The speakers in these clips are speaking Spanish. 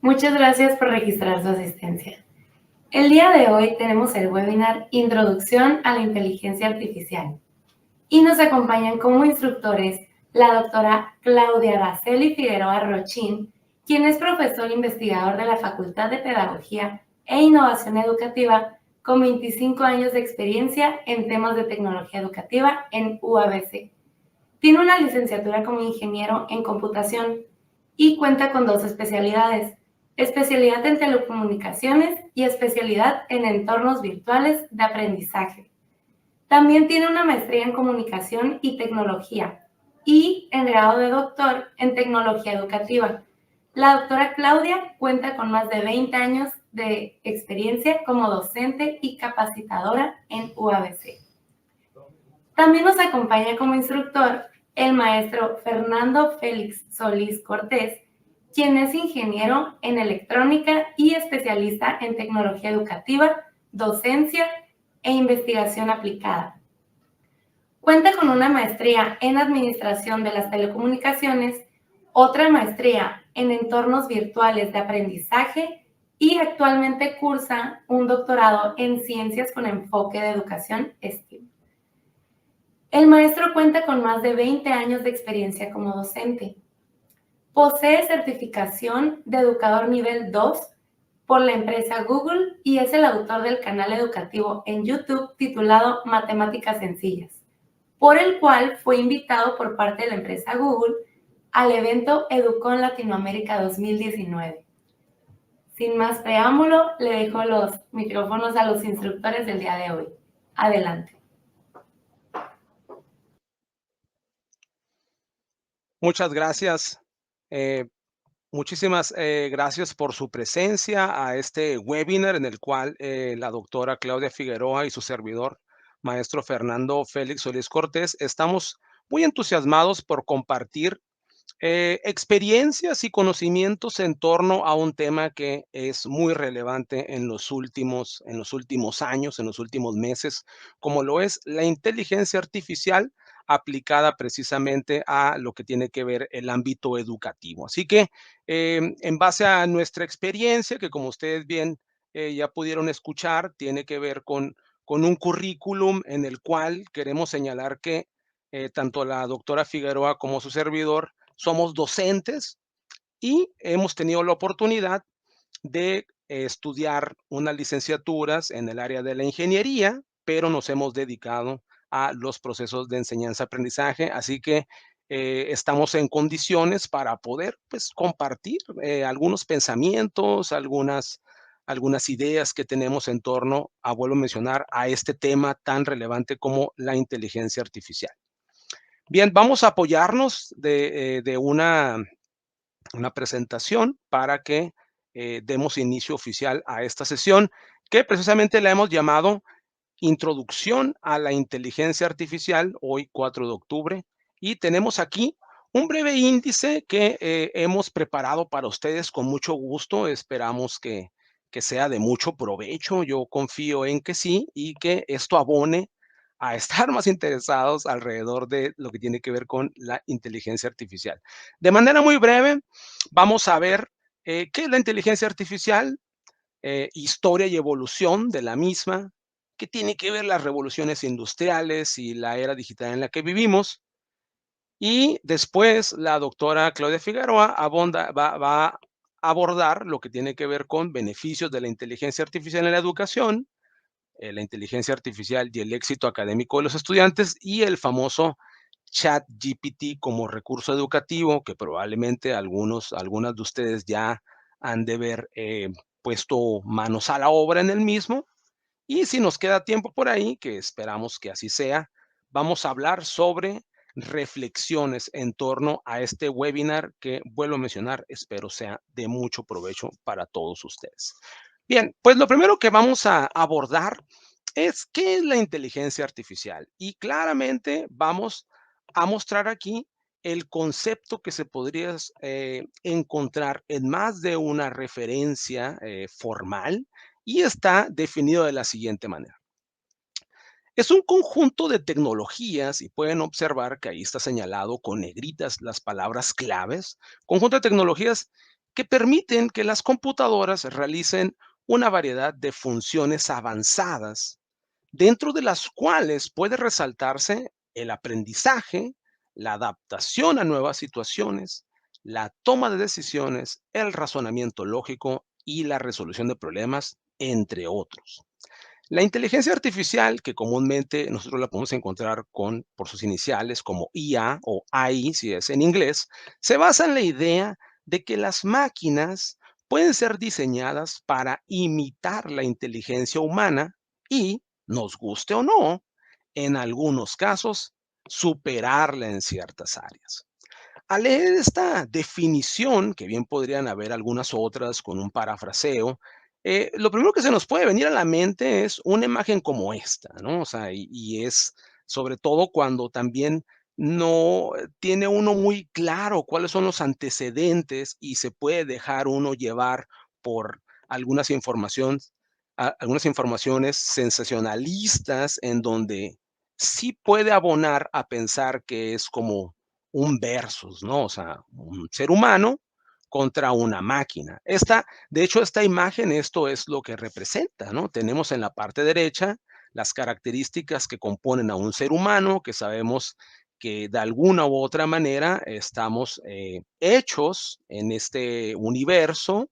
Muchas gracias por registrar su asistencia. El día de hoy tenemos el webinar Introducción a la Inteligencia Artificial y nos acompañan como instructores la doctora Claudia Araceli Figueroa Rochín, quien es profesor investigador de la Facultad de Pedagogía e Innovación Educativa con 25 años de experiencia en temas de tecnología educativa en UABC. Tiene una licenciatura como ingeniero en computación y cuenta con 2 especialidades: especialidad en telecomunicaciones y especialidad en entornos virtuales de aprendizaje. También tiene una maestría en comunicación y tecnología y en grado de doctor en tecnología educativa. La doctora Claudia cuenta con más de 20 años de experiencia como docente y capacitadora en UABC. También nos acompaña como instructor el maestro Fernando Félix Solís Cortés, quien es ingeniero en electrónica y especialista en tecnología educativa, docencia e investigación aplicada. Cuenta con una maestría en administración de las telecomunicaciones, otra maestría en entornos virtuales de aprendizaje y actualmente cursa un doctorado en ciencias con enfoque de educación STEAM. El maestro cuenta con más de 20 años de experiencia como docente. Posee certificación de educador nivel 2 por la empresa Google y es el autor del canal educativo en YouTube titulado Matemáticas Sencillas, por el cual fue invitado por parte de la empresa Google al evento Educon Latinoamérica 2019. Sin más preámbulo, le dejo los micrófonos a los instructores del día de hoy. Adelante. Muchas gracias. Muchísimas gracias por su presencia a este webinar en el cual la doctora Claudia Figueroa y su servidor, maestro Fernando Félix Solís Cortés, estamos muy entusiasmados por compartir experiencias y conocimientos en torno a un tema que es muy relevante en los últimos años, en los últimos meses, como lo es la inteligencia artificial aplicada precisamente a lo que tiene que ver el ámbito educativo. Así que en base a nuestra experiencia, que como ustedes bien ya pudieron escuchar, tiene que ver con un currículum en el cual queremos señalar que tanto la doctora Figueroa como su servidor somos docentes y hemos tenido la oportunidad de estudiar unas licenciaturas en el área de la ingeniería, pero nos hemos dedicado a los procesos de enseñanza-aprendizaje, así que estamos en condiciones para poder pues, compartir algunos pensamientos, algunas ideas que tenemos en torno, vuelvo a mencionar, a este tema tan relevante como la inteligencia artificial. Bien, vamos a apoyarnos de una presentación para que demos inicio oficial a esta sesión, que precisamente la hemos llamado Introducción a la Inteligencia Artificial, hoy 4 de octubre, y tenemos aquí un breve índice que hemos preparado para ustedes con mucho gusto. Esperamos que sea de mucho provecho. Yo confío en que sí y que esto abone a estar más interesados alrededor de lo que tiene que ver con la inteligencia artificial. De manera muy breve, vamos a ver qué es la inteligencia artificial, historia y evolución de la misma, qué tiene que ver las revoluciones industriales y la era digital en la que vivimos. Y después la doctora Claudia Figueroa va a abordar lo que tiene que ver con beneficios de la inteligencia artificial en la educación, la inteligencia artificial y el éxito académico de los estudiantes y el famoso ChatGPT como recurso educativo que probablemente algunas de ustedes ya han de ver puesto manos a la obra en el mismo. Y si nos queda tiempo por ahí, que esperamos que así sea, vamos a hablar sobre reflexiones en torno a este webinar que, vuelvo a mencionar, espero sea de mucho provecho para todos ustedes. Bien, pues lo primero que vamos a abordar es qué es la inteligencia artificial. Y claramente vamos a mostrar aquí el concepto que se podría encontrar en más de una referencia formal y está definido de la siguiente manera. Es un conjunto de tecnologías y pueden observar que ahí está señalado con negritas las palabras claves, conjunto de tecnologías que permiten que las computadoras realicen una variedad de funciones avanzadas, dentro de las cuales puede resaltarse el aprendizaje, la adaptación a nuevas situaciones, la toma de decisiones, el razonamiento lógico y la resolución de problemas, entre otros. La inteligencia artificial, que comúnmente nosotros la podemos encontrar por sus iniciales como IA o AI, si es en inglés, se basa en la idea de que las máquinas pueden ser diseñadas para imitar la inteligencia humana y, nos guste o no, en algunos casos, superarla en ciertas áreas. Al leer esta definición, que bien podrían haber algunas otras con un parafraseo, lo primero que se nos puede venir a la mente es una imagen como esta, ¿no? O sea, y es sobre todo cuando también no tiene uno muy claro cuáles son los antecedentes y se puede dejar uno llevar por algunas algunas informaciones sensacionalistas en donde sí puede abonar a pensar que es como un versus, ¿no? O sea, un ser humano contra una máquina. De hecho, esta imagen, esto es lo que representa, ¿no? Tenemos en la parte derecha las características que componen a un ser humano, que sabemos que de alguna u otra manera estamos hechos en este universo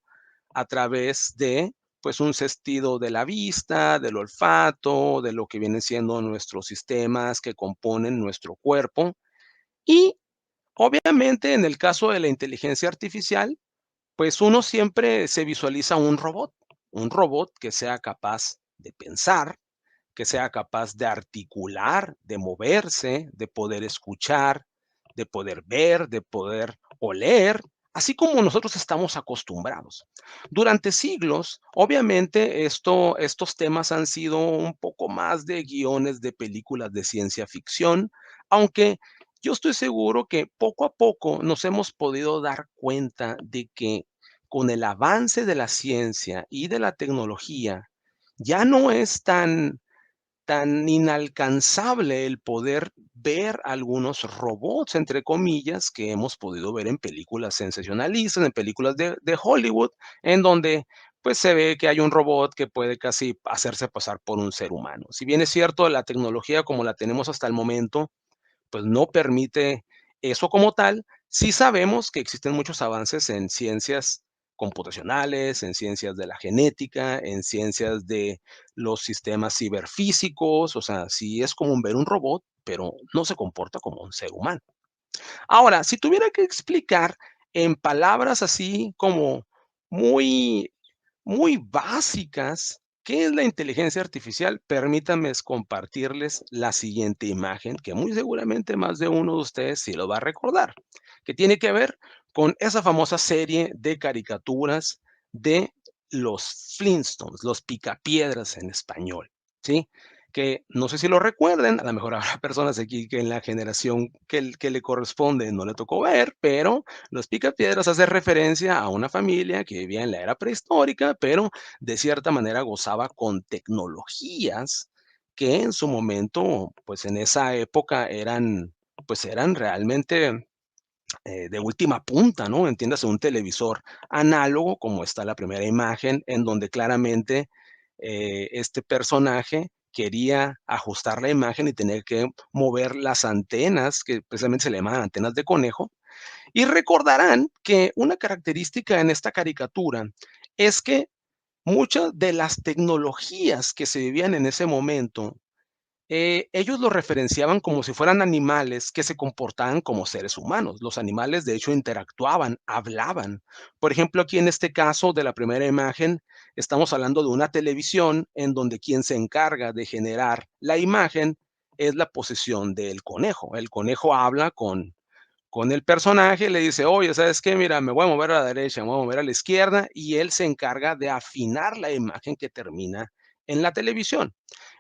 a través de pues un sentido de la vista, del olfato, de lo que vienen siendo nuestros sistemas que componen nuestro cuerpo. Y obviamente, en el caso de la inteligencia artificial, pues uno siempre se visualiza un robot que sea capaz de pensar, que sea capaz de articular, de moverse, de poder escuchar, de poder ver, de poder oler, así como nosotros estamos acostumbrados. Durante siglos, obviamente, estos temas han sido un poco más de guiones de películas de ciencia ficción, aunque yo estoy seguro que poco a poco nos hemos podido dar cuenta de que con el avance de la ciencia y de la tecnología, ya no es tan inalcanzable el poder ver algunos robots, entre comillas, que hemos podido ver en películas sensacionalistas, en películas de Hollywood, en donde pues se ve que hay un robot que puede casi hacerse pasar por un ser humano. Si bien es cierto, la tecnología como la tenemos hasta el momento, pues no permite eso como tal. Sí sabemos que existen muchos avances en ciencias computacionales, en ciencias de la genética, en ciencias de los sistemas ciberfísicos, o sea, sí es común ver un robot, pero no se comporta como un ser humano. Ahora, si tuviera que explicar en palabras así como muy muy básicas, ¿qué es la inteligencia artificial? Permítanme compartirles la siguiente imagen, que muy seguramente más de uno de ustedes sí lo va a recordar, que tiene que ver con esa famosa serie de caricaturas de los Flintstones, los Picapiedras en español, ¿sí? Que no sé si lo recuerden, a lo mejor habrá personas aquí que en la generación que le corresponde no le tocó ver, pero los Picapiedras hace referencia a una familia que vivía en la era prehistórica, pero de cierta manera gozaba con tecnologías que en su momento, pues en esa época eran realmente de última punta, ¿no? Entiéndase, un televisor análogo, como está la primera imagen, en donde claramente este personaje quería ajustar la imagen y tener que mover las antenas, que precisamente se le llaman antenas de conejo, y recordarán que una característica en esta caricatura es que muchas de las tecnologías que se vivían en ese momento, ellos lo referenciaban como si fueran animales que se comportaban como seres humanos. Los animales, de hecho, interactuaban, hablaban. Por ejemplo, aquí en este caso de la primera imagen, estamos hablando de una televisión en donde quien se encarga de generar la imagen es la posición del conejo. El conejo habla con el personaje, le dice: "Oye, ¿sabes qué? Mira, me voy a mover a la derecha, me voy a mover a la izquierda", y él se encarga de afinar la imagen que termina en la televisión.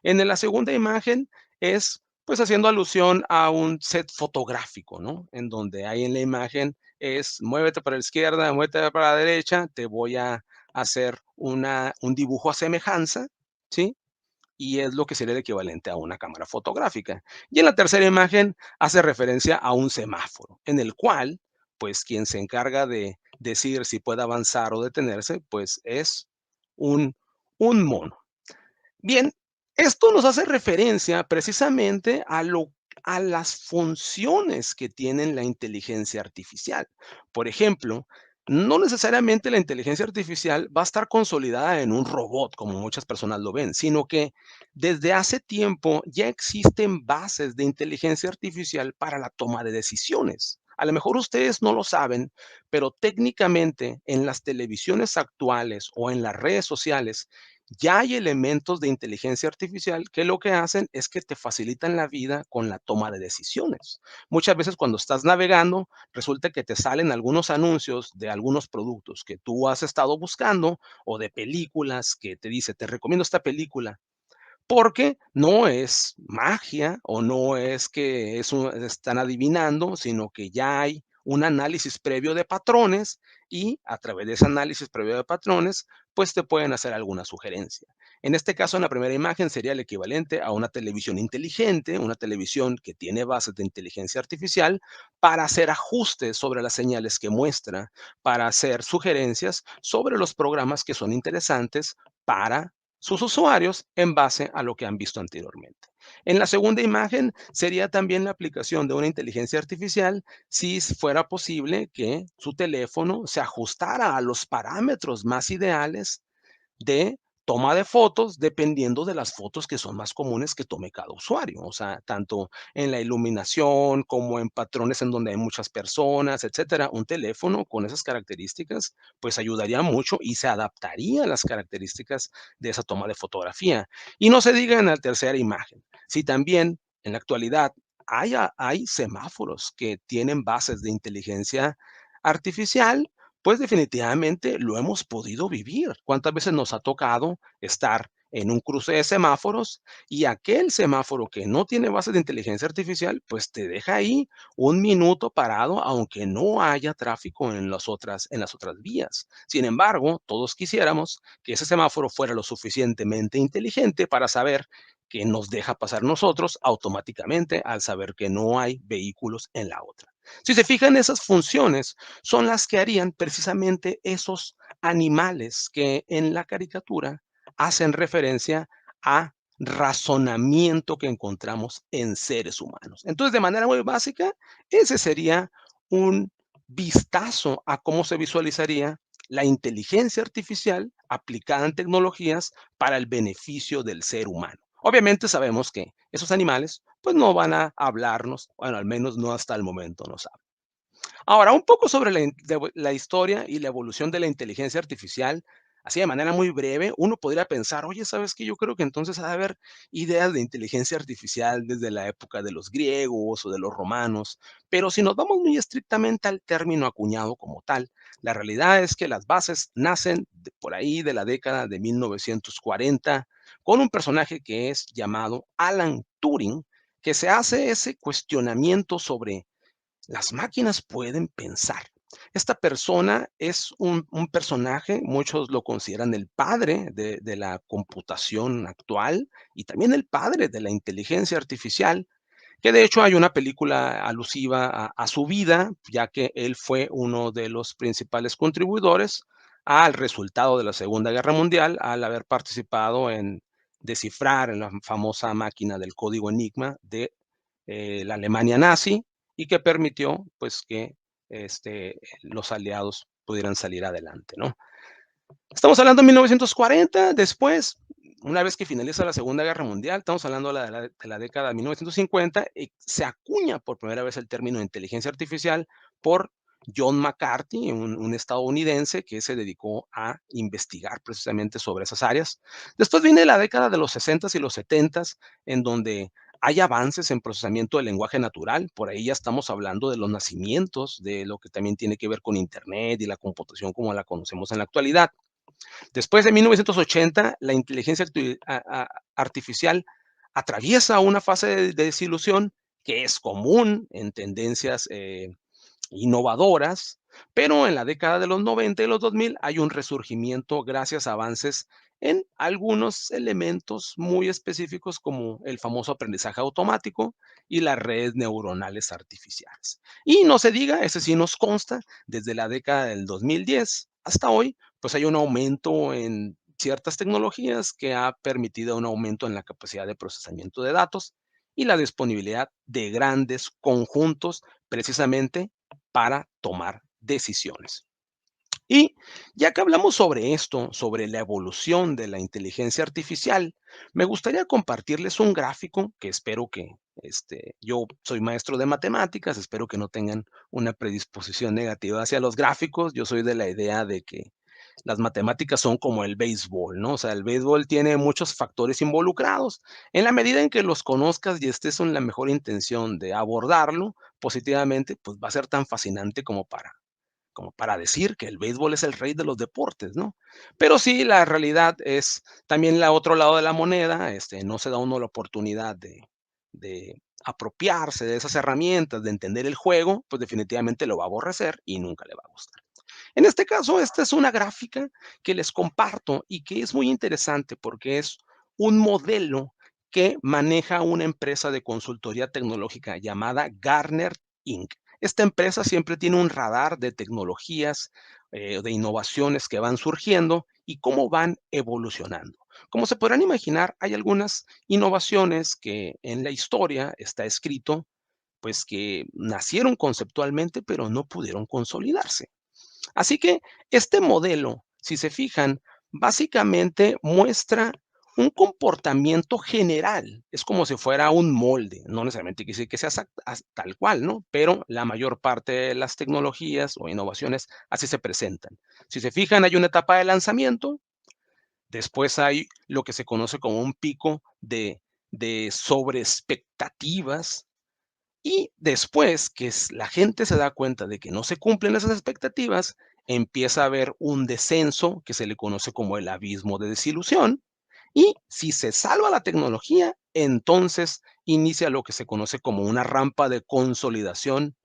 La segunda imagen es, pues, haciendo alusión a un set fotográfico, ¿no? En donde ahí en la imagen es: muévete para la izquierda, muévete para la derecha, te voy a hacer un dibujo a semejanza, ¿sí? Y es lo que sería el equivalente a una cámara fotográfica. Y en la tercera imagen hace referencia a un semáforo, en el cual, pues, quien se encarga decir si puede avanzar o detenerse, pues es un, un mono. Bien, esto nos hace referencia precisamente a las funciones que tiene la inteligencia artificial. Por ejemplo, no necesariamente la inteligencia artificial va a estar consolidada en un robot, como muchas personas lo ven, sino que desde hace tiempo ya existen bases de inteligencia artificial para la toma de decisiones. A lo mejor ustedes no lo saben, pero técnicamente en las televisiones actuales o en las redes sociales ya hay elementos de inteligencia artificial que lo que hacen es que te facilitan la vida con la toma de decisiones. Muchas veces cuando estás navegando, resulta que te salen algunos anuncios de algunos productos que tú has estado buscando o de películas que te dice, te recomiendo esta película. Porque no es magia o no es que están adivinando, sino que ya hay un análisis previo de patrones y a través de ese análisis previo de patrones, pues te pueden hacer alguna sugerencia. En este caso, en la primera imagen sería el equivalente a una televisión inteligente, una televisión que tiene bases de inteligencia artificial para hacer ajustes sobre las señales que muestra, para hacer sugerencias sobre los programas que son interesantes para sus usuarios en base a lo que han visto anteriormente. En la segunda imagen sería también la aplicación de una inteligencia artificial si fuera posible que su teléfono se ajustara a los parámetros más ideales de toma de fotos, dependiendo de las fotos que son más comunes que tome cada usuario. O sea, tanto en la iluminación como en patrones en donde hay muchas personas, etcétera. Un teléfono con esas características, pues ayudaría mucho y se adaptaría a las características de esa toma de fotografía. Y no se diga en la tercera imagen. Si también en la actualidad hay semáforos que tienen bases de inteligencia artificial, pues definitivamente lo hemos podido vivir. ¿Cuántas veces nos ha tocado estar en un cruce de semáforos y aquel semáforo que no tiene base de inteligencia artificial, pues te deja ahí un minuto parado, aunque no haya tráfico en las otras vías? Sin embargo, todos quisiéramos que ese semáforo fuera lo suficientemente inteligente para saber que nos deja pasar nosotros automáticamente al saber que no hay vehículos en la otra. Si se fijan, esas funciones son las que harían precisamente esos animales que en la caricatura hacen referencia a razonamiento que encontramos en seres humanos. Entonces, de manera muy básica, ese sería un vistazo a cómo se visualizaría la inteligencia artificial aplicada en tecnologías para el beneficio del ser humano. Obviamente sabemos que esos animales pues no van a hablarnos, bueno, al menos no hasta el momento nos hablan. Ahora, un poco sobre la historia y la evolución de la inteligencia artificial, así de manera muy breve, uno podría pensar, oye, ¿sabes qué? Yo creo que entonces ha de haber ideas de inteligencia artificial desde la época de los griegos o de los romanos, pero si nos vamos muy estrictamente al término acuñado como tal, la realidad es que las bases nacen por ahí de la década de 1940 con un personaje que es llamado Alan Turing, que se hace ese cuestionamiento sobre las máquinas pueden pensar. Esta persona es un personaje, muchos lo consideran el padre de la computación actual y también el padre de la inteligencia artificial, que de hecho hay una película alusiva a su vida, ya que él fue uno de los principales contribuidores al resultado de la Segunda Guerra Mundial, al haber participado en descifrar en la famosa máquina del código Enigma de la Alemania nazi y que permitió pues que los aliados pudieran salir adelante, ¿no? Estamos hablando de 1940, después, una vez que finaliza la Segunda Guerra Mundial, estamos hablando de la década de 1950, y se acuña por primera vez el término de inteligencia artificial por John McCarthy, un estadounidense que se dedicó a investigar precisamente sobre esas áreas. Después viene la década de los 60s y los 70s, en donde hay avances en procesamiento del lenguaje natural. Por ahí ya estamos hablando de los nacimientos, de lo que también tiene que ver con Internet y la computación como la conocemos en la actualidad. Después de 1980, la inteligencia artificial atraviesa una fase de desilusión que es común en tendencias innovadoras, pero en la década de los 90 y los 2000 hay un resurgimiento gracias a avances en algunos elementos muy específicos como el famoso aprendizaje automático y las redes neuronales artificiales. Y no se diga, ese sí nos consta, desde la década del 2010 hasta hoy, pues hay un aumento en ciertas tecnologías que ha permitido un aumento en la capacidad de procesamiento de datos y la disponibilidad de grandes conjuntos precisamente para tomar decisiones. Y ya que hablamos sobre esto, sobre la evolución de la inteligencia artificial, me gustaría compartirles un gráfico que espero que, yo soy maestro de matemáticas, espero que no tengan una predisposición negativa hacia los gráficos. Yo soy de la idea de que las matemáticas son como el béisbol, ¿no? O sea, el béisbol tiene muchos factores involucrados. En la medida en que los conozcas y estés en la mejor intención de abordarlo positivamente, pues va a ser tan fascinante como para decir que el béisbol es el rey de los deportes, ¿no? Pero sí, la realidad es también la otro lado de la moneda, no se da uno la oportunidad de apropiarse de esas herramientas, de entender el juego, pues definitivamente lo va a aborrecer y nunca le va a gustar. En este caso, esta es una gráfica que les comparto y que es muy interesante porque es un modelo que maneja una empresa de consultoría tecnológica llamada Gartner Inc. Esta empresa siempre tiene un radar de tecnologías, de innovaciones que van surgiendo y cómo van evolucionando. Como se podrán imaginar, hay algunas innovaciones que en la historia está escrito, pues que nacieron conceptualmente, pero no pudieron consolidarse. Así que este modelo, si se fijan, básicamente muestra un comportamiento general. Es como si fuera un molde, no necesariamente quiere decir que sea tal cual, ¿no? Pero la mayor parte de las tecnologías o innovaciones así se presentan. Si se fijan, hay una etapa de lanzamiento, después hay lo que se conoce como un pico de sobreexpectativas, y después que la gente se da cuenta de que no se cumplen esas expectativas, empieza a haber un descenso que se le conoce como el abismo de desilusión. Y si se salva la tecnología, entonces inicia lo que se conoce como una rampa de consolidación,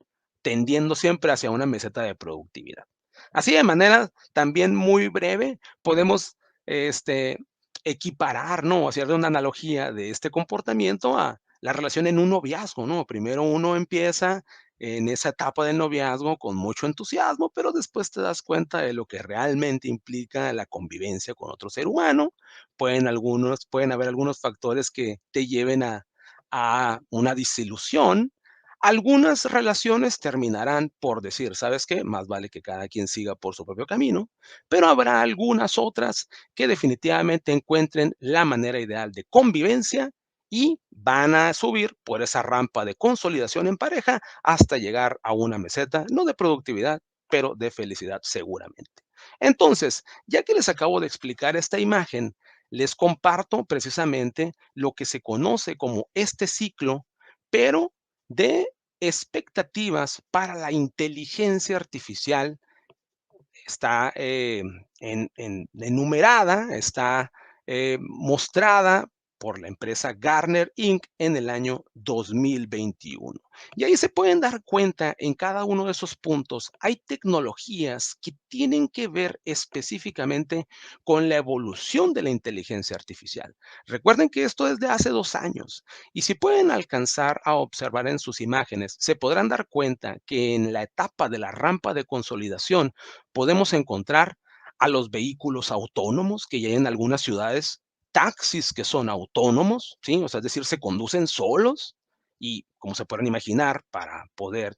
tendiendo siempre hacia una meseta de productividad. Así de manera también muy breve, podemos este, equiparar, ¿no? Hacer una analogía de este comportamiento a la relación en un noviazgo, ¿no? Primero uno empieza en esa etapa del noviazgo con mucho entusiasmo, pero después te das cuenta de lo que realmente implica la convivencia con otro ser humano. Pueden haber algunos factores que te lleven a una desilusión. Algunas relaciones terminarán por decir, ¿sabes qué? Más vale que cada quien siga por su propio camino, pero habrá algunas otras que definitivamente encuentren la manera ideal de convivencia y van a subir por esa rampa de consolidación en pareja hasta llegar a una meseta, no de productividad, pero de felicidad seguramente. Entonces, ya que les acabo de explicar esta imagen, les comparto precisamente lo que se conoce como este ciclo, pero de expectativas para la inteligencia artificial. Está enumerada, está mostrada por la empresa Gartner Inc. en el año 2021. Y ahí se pueden dar cuenta en cada uno de esos puntos, hay tecnologías que tienen que ver específicamente con la evolución de la inteligencia artificial. Recuerden que esto es de hace 2 años y si pueden alcanzar a observar en sus imágenes, se podrán dar cuenta que en la etapa de la rampa de consolidación podemos encontrar a los vehículos autónomos que ya hay en algunas ciudades, taxis que son autónomos, ¿sí? O sea, es decir, se conducen solos y, como se pueden imaginar, para poder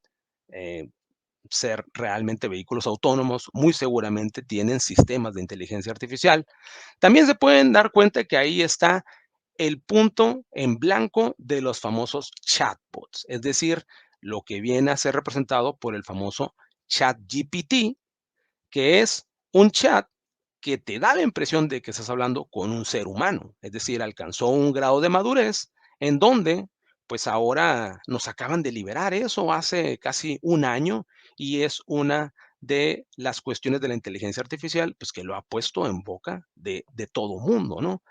eh, ser realmente vehículos autónomos, muy seguramente tienen sistemas de inteligencia artificial. También se pueden dar cuenta que ahí está el punto en blanco de los famosos chatbots, es decir, lo que viene a ser representado por el famoso ChatGPT, que es un chat que te da la impresión de que estás hablando con un ser humano, es decir, alcanzó un grado de madurez en donde, pues ahora nos acaban de liberar eso hace casi un año y es una de las cuestiones de la inteligencia artificial, pues que lo ha puesto en boca de todo mundo, ¿no?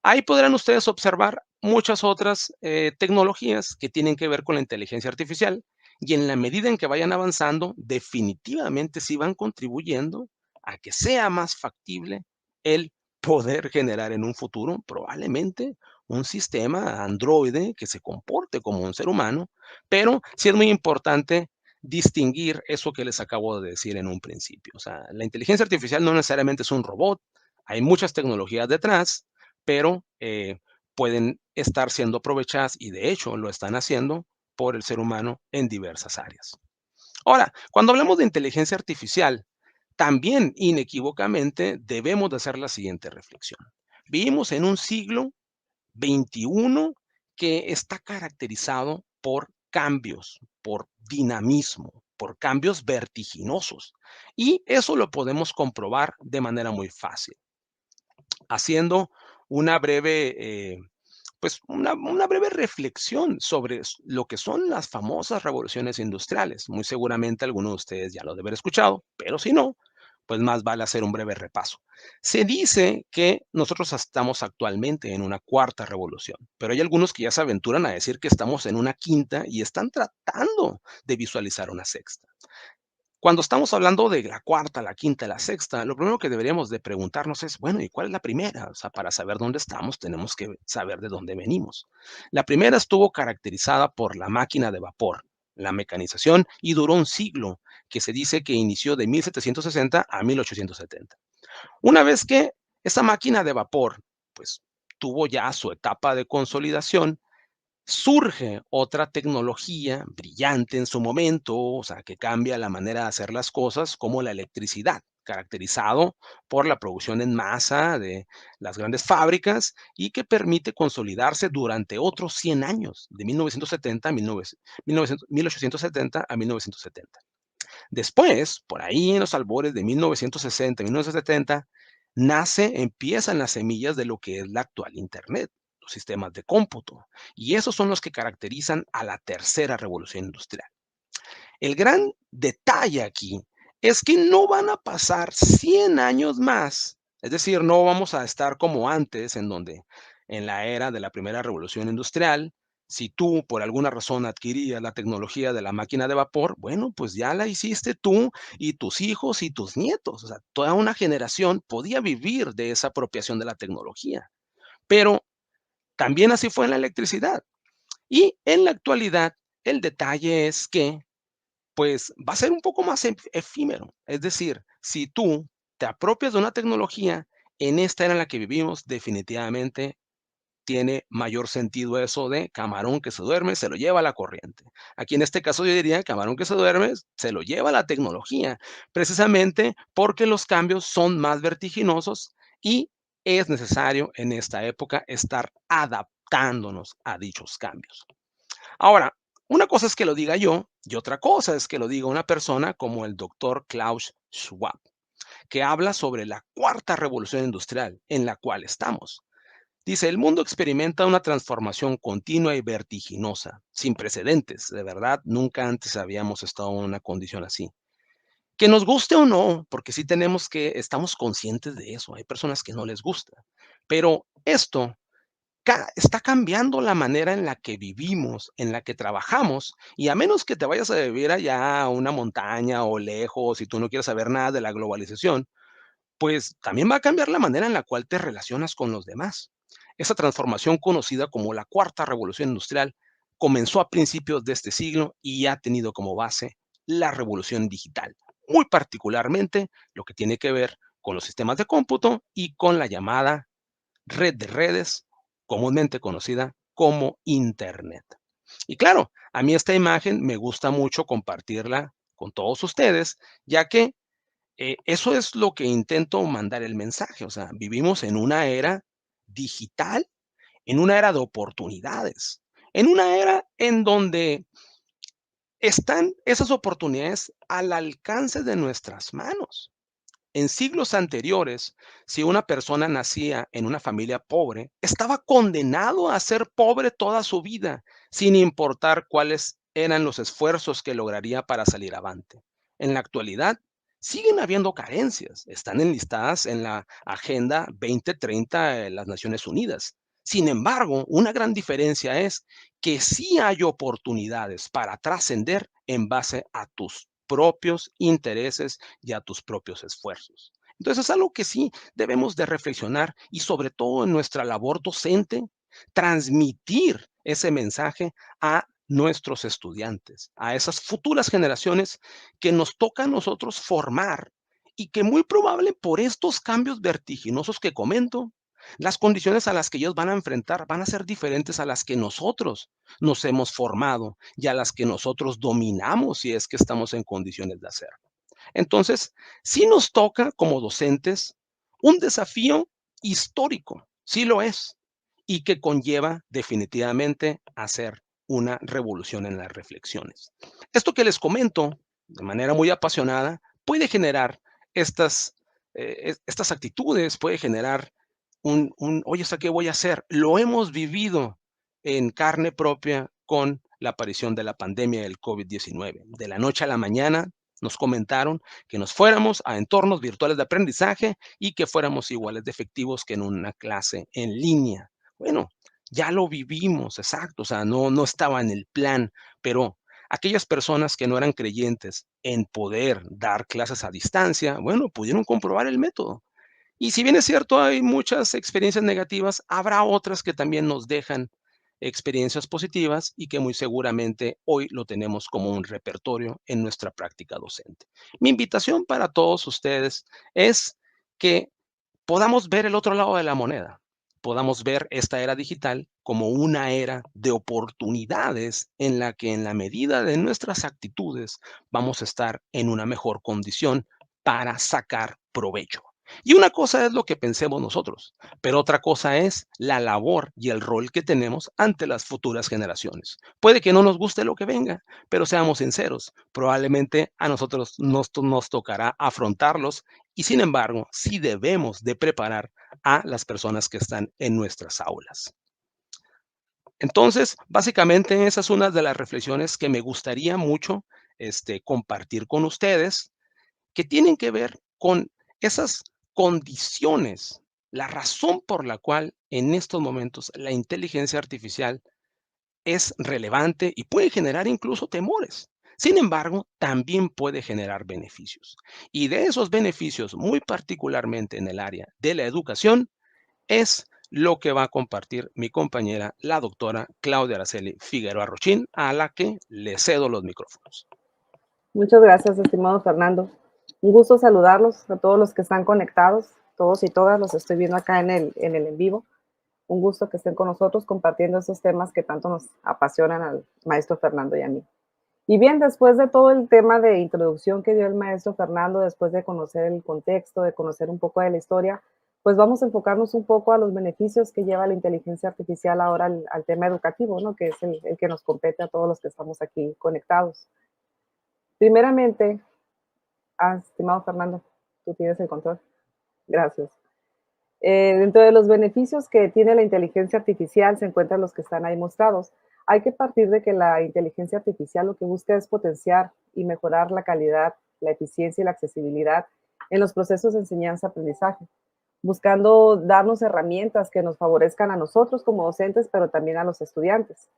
Ahí podrán ustedes observar muchas otras tecnologías que tienen que ver con la inteligencia artificial y en la medida en que vayan avanzando, definitivamente sí van contribuyendo a que sea más factible el poder generar en un futuro probablemente un sistema androide que se comporte como un ser humano, pero sí es muy importante distinguir eso que les acabo de decir en un principio. O sea, la inteligencia artificial no necesariamente es un robot, hay muchas tecnologías detrás, pero pueden estar siendo aprovechadas y de hecho lo están haciendo por el ser humano en diversas áreas. Ahora, cuando hablamos de inteligencia artificial, también inequívocamente debemos de hacer la siguiente reflexión. Vivimos en un siglo XXI que está caracterizado por cambios, por dinamismo, por cambios vertiginosos. Y eso lo podemos comprobar de manera muy fácil, haciendo una breve pues una breve reflexión sobre lo que son las famosas revoluciones industriales. Muy seguramente alguno de ustedes ya lo debe haber escuchado, pero si no, pues más vale hacer un breve repaso. Se dice que nosotros estamos actualmente en una cuarta revolución, pero hay algunos que ya se aventuran a decir que estamos en una quinta y están tratando de visualizar una sexta. Cuando estamos hablando de la cuarta, la quinta, la sexta, lo primero que deberíamos de preguntarnos es, bueno, ¿y cuál es la primera? O sea, para saber dónde estamos, tenemos que saber de dónde venimos. La primera estuvo caracterizada por la máquina de vapor, la mecanización, y duró un siglo, que se dice que inició de 1760 a 1870. Una vez que esa máquina de vapor, pues, tuvo ya su etapa de consolidación, surge otra tecnología brillante en su momento, o sea, que cambia la manera de hacer las cosas, como la electricidad, caracterizado por la producción en masa de las grandes fábricas y que permite consolidarse durante otros 100 años, de 1970 a 1870 a 1970. Después, por ahí en los albores de 1960, 1970, empiezan las semillas de lo que es la actual Internet, los sistemas de cómputo, y esos son los que caracterizan a la tercera revolución industrial. El gran detalle aquí es que no van a pasar 100 años más, es decir, no vamos a estar como antes, en donde en la era de la primera revolución industrial, si tú por alguna razón adquirías la tecnología de la máquina de vapor, bueno, pues ya la hiciste tú y tus hijos y tus nietos. O sea, toda una generación podía vivir de esa apropiación de la tecnología. Pero también así fue en la electricidad. Y en la actualidad, el detalle es que pues va a ser un poco más efímero. Es decir, si tú te apropias de una tecnología, en esta era en la que vivimos, definitivamente tiene mayor sentido eso de camarón que se duerme, se lo lleva la corriente. Aquí en este caso yo diría camarón que se duerme, se lo lleva la tecnología, precisamente porque los cambios son más vertiginosos y es necesario en esta época estar adaptándonos a dichos cambios. Ahora, una cosa es que lo diga yo y otra cosa es que lo diga una persona como el doctor Klaus Schwab, que habla sobre la cuarta revolución industrial en la cual estamos. Dice, el mundo experimenta una transformación continua y vertiginosa, sin precedentes. De verdad, nunca antes habíamos estado en una condición así. Que nos guste o no, porque sí estamos conscientes de eso. Hay personas que no les gusta. Pero esto está cambiando la manera en la que vivimos, en la que trabajamos, y a menos que te vayas a vivir allá a una montaña o lejos y tú no quieres saber nada de la globalización, pues también va a cambiar la manera en la cual te relacionas con los demás. Esa transformación conocida como la cuarta revolución industrial comenzó a principios de este siglo y ha tenido como base la revolución digital, muy particularmente lo que tiene que ver con los sistemas de cómputo y con la llamada red de redes, comúnmente conocida como Internet. Y claro, a mí esta imagen me gusta mucho compartirla con todos ustedes, ya que eso es lo que intento mandar el mensaje. O sea, vivimos en una era digital, en una era de oportunidades, en una era en donde están esas oportunidades al alcance de nuestras manos. En siglos anteriores, si una persona nacía en una familia pobre, estaba condenado a ser pobre toda su vida, sin importar cuáles eran los esfuerzos que lograría para salir avante. En la actualidad, siguen habiendo carencias, están enlistadas en la Agenda 2030 de las Naciones Unidas. Sin embargo, una gran diferencia es que sí hay oportunidades para trascender en base a tus propios intereses y a tus propios esfuerzos. Entonces es algo que sí debemos de reflexionar y sobre todo en nuestra labor docente, transmitir ese mensaje a nuestros estudiantes, a esas futuras generaciones que nos toca a nosotros formar y que muy probable por estos cambios vertiginosos que comento, las condiciones a las que ellos van a enfrentar van a ser diferentes a las que nosotros nos hemos formado y a las que nosotros dominamos si es que estamos en condiciones de hacerlo. Entonces, sí nos toca como docentes un desafío histórico, sí lo es, y que conlleva definitivamente hacer una revolución en las reflexiones. Esto que les comento de manera muy apasionada puede generar estas, estas actitudes, puede generar oye, ¿hasta qué voy a hacer? Lo hemos vivido en carne propia con la aparición de la pandemia del COVID-19. De la noche a la mañana nos comentaron que nos fuéramos a entornos virtuales de aprendizaje y que fuéramos iguales de efectivos que en una clase en línea. Bueno, ya lo vivimos, exacto, o sea, no estaba en el plan, pero aquellas personas que no eran creyentes en poder dar clases a distancia, bueno, pudieron comprobar el método. Y si bien es cierto, hay muchas experiencias negativas, habrá otras que también nos dejan experiencias positivas y que muy seguramente hoy lo tenemos como un repertorio en nuestra práctica docente. Mi invitación para todos ustedes es que podamos ver el otro lado de la moneda, podamos ver esta era digital como una era de oportunidades en la que en la medida de nuestras actitudes vamos a estar en una mejor condición para sacar provecho. Y una cosa es lo que pensemos nosotros, pero otra cosa es la labor y el rol que tenemos ante las futuras generaciones. Puede que no nos guste lo que venga, pero seamos sinceros, probablemente a nosotros nos tocará afrontarlos y sin embargo, sí debemos de preparar a las personas que están en nuestras aulas. Entonces, básicamente esa es una de las reflexiones que me gustaría mucho compartir con ustedes, que tienen que ver con esas condiciones, la razón por la cual en estos momentos la inteligencia artificial es relevante y puede generar incluso temores. Sin embargo, también puede generar beneficios. Y de esos beneficios, muy particularmente en el área de la educación, es lo que va a compartir mi compañera, la doctora Claudia Araceli Figueroa Rochín, a la que le cedo los micrófonos. Muchas gracias, estimado Fernando. Un gusto saludarlos a todos los que están conectados, todos y todas los estoy viendo acá en el en vivo. Un gusto que estén con nosotros compartiendo estos temas que tanto nos apasionan al maestro Fernando y a mí. Y bien, después de todo el tema de introducción que dio el maestro Fernando, después de conocer el contexto, de conocer un poco de la historia, pues vamos a enfocarnos un poco a los beneficios que lleva la inteligencia artificial ahora al tema educativo, ¿no? Que es el que nos compete a todos los que estamos aquí conectados. Primeramente, estimado Fernando, tú tienes el control. Gracias. Dentro de los beneficios que tiene la inteligencia artificial se encuentran los que están ahí mostrados. Hay que partir de que la inteligencia artificial lo que busca es potenciar y mejorar la calidad, la eficiencia y la accesibilidad en los procesos de enseñanza-aprendizaje, buscando darnos herramientas que nos favorezcan a nosotros como docentes, pero también a los estudiantes.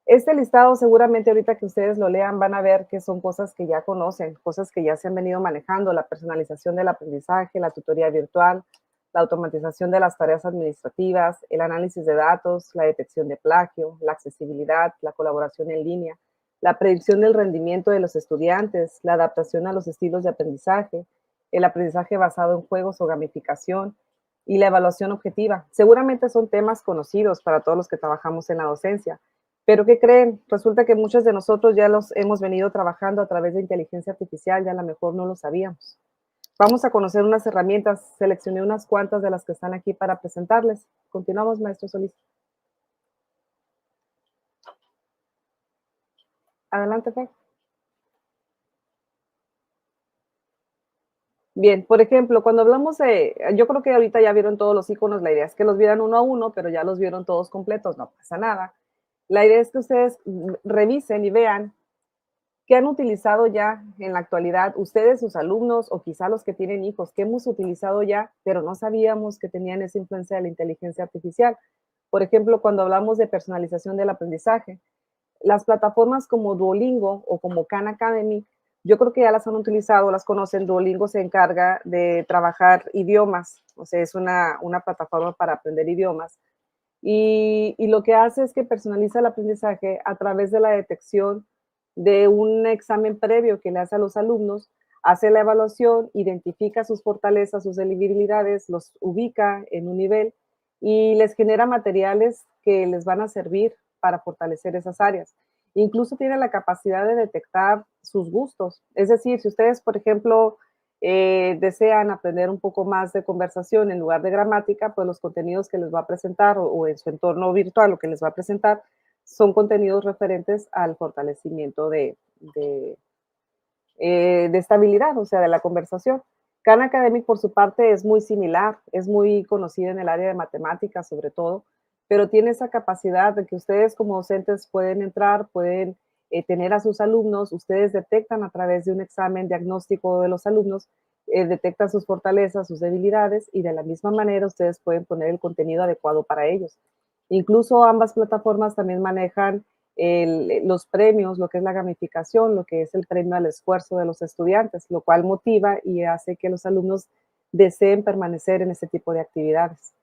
Este listado seguramente ahorita que ustedes lo lean van a ver que son cosas que ya conocen, cosas que ya se han venido manejando, la personalización del aprendizaje, la tutoría virtual, la automatización de las tareas administrativas, el análisis de datos, la detección de plagio, la accesibilidad, la colaboración en línea, la predicción del rendimiento de los estudiantes, la adaptación a los estilos de aprendizaje, el aprendizaje basado en juegos o gamificación y la evaluación objetiva. Seguramente son temas conocidos para todos los que trabajamos en la docencia, pero ¿qué creen? Resulta que muchos de nosotros ya los hemos venido trabajando a través de inteligencia artificial, ya a lo mejor no lo sabíamos. Vamos a conocer unas herramientas, seleccioné unas cuantas de las que están aquí para presentarles. Continuamos, maestro Solís. Adelante, Fer. Bien, por ejemplo, cuando hablamos yo creo que ahorita ya vieron todos los iconos, la idea es que los vieran uno a uno, pero ya los vieron todos completos, no pasa nada. La idea es que ustedes revisen y vean qué han utilizado ya en la actualidad ustedes, sus alumnos o quizá los que tienen hijos, que hemos utilizado ya, pero no sabíamos que tenían esa influencia de la inteligencia artificial. Por ejemplo, cuando hablamos de personalización del aprendizaje, las plataformas como Duolingo o como Khan Academy Yo creo que ya las han utilizado, las conocen. Duolingo se encarga de trabajar idiomas, o sea, es una plataforma para aprender idiomas. Y lo que hace es que personaliza el aprendizaje a través de la detección de un examen previo que le hace a los alumnos, hace la evaluación, identifica sus fortalezas, sus debilidades, los ubica en un nivel y les genera materiales que les van a servir para fortalecer esas áreas. Incluso tiene la capacidad de detectar sus gustos. Es decir, si ustedes, por ejemplo, desean aprender un poco más de conversación en lugar de gramática, pues los contenidos que les va a presentar o en su entorno virtual lo que les va a presentar son contenidos referentes al fortalecimiento de estabilidad, o sea, de la conversación. Khan Academic, por su parte, es muy similar, es muy conocida en el área de matemáticas, sobre todo, pero tiene esa capacidad de que ustedes como docentes pueden entrar, pueden tener a sus alumnos, ustedes detectan a través de un examen diagnóstico de los alumnos, detectan sus fortalezas, sus debilidades, y de la misma manera ustedes pueden poner el contenido adecuado para ellos. Incluso ambas plataformas también manejan los premios, lo que es la gamificación, lo que es el premio al esfuerzo de los estudiantes, lo cual motiva y hace que los alumnos deseen permanecer en ese tipo de actividades.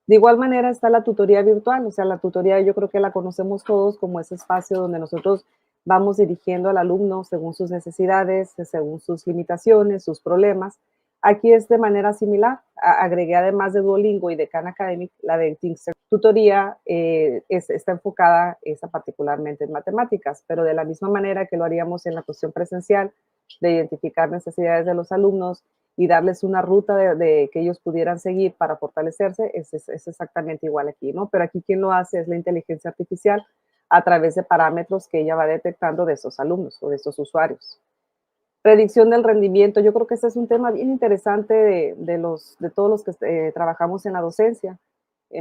De igual manera está la tutoría virtual, o sea, la tutoría yo creo que la conocemos todos como ese espacio donde nosotros vamos dirigiendo al alumno según sus necesidades, según sus limitaciones, sus problemas. Aquí es de manera similar. Agregué además de Duolingo y de Khan Academic, la de Thinkster Tutoría está enfocada esa particularmente en matemáticas, pero de la misma manera que lo haríamos en la cuestión presencial, de identificar necesidades de los alumnos y darles una ruta de que ellos pudieran seguir para fortalecerse, es exactamente igual aquí, ¿no? Pero aquí quien lo hace es la inteligencia artificial a través de parámetros que ella va detectando de esos alumnos o de esos usuarios. Predicción del rendimiento, yo creo que este es un tema bien interesante de todos los que trabajamos en la docencia.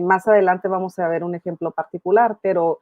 Más adelante vamos a ver un ejemplo particular, pero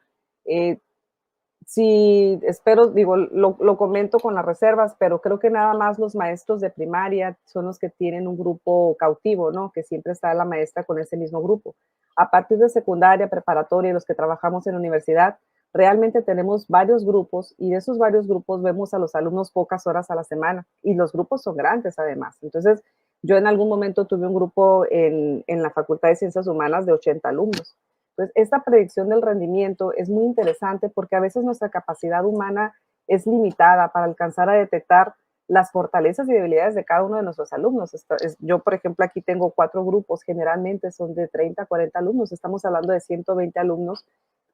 sí, espero, digo, lo comento con las reservas, pero creo que nada más los maestros de primaria son los que tienen un grupo cautivo, ¿no? Que siempre está la maestra con ese mismo grupo. A partir de secundaria, preparatoria y los que trabajamos en la universidad, realmente tenemos varios grupos y de esos varios grupos vemos a los alumnos pocas horas a la semana y los grupos son grandes además. Entonces, yo en algún momento tuve un grupo en la Facultad de Ciencias Humanas de 80 alumnos. Entonces, esta predicción del rendimiento es muy interesante porque a veces nuestra capacidad humana es limitada para alcanzar a detectar las fortalezas y debilidades de cada uno de nuestros alumnos. Yo, por ejemplo, aquí tengo 4 grupos, generalmente son de 30 a 40 alumnos, estamos hablando de 120 alumnos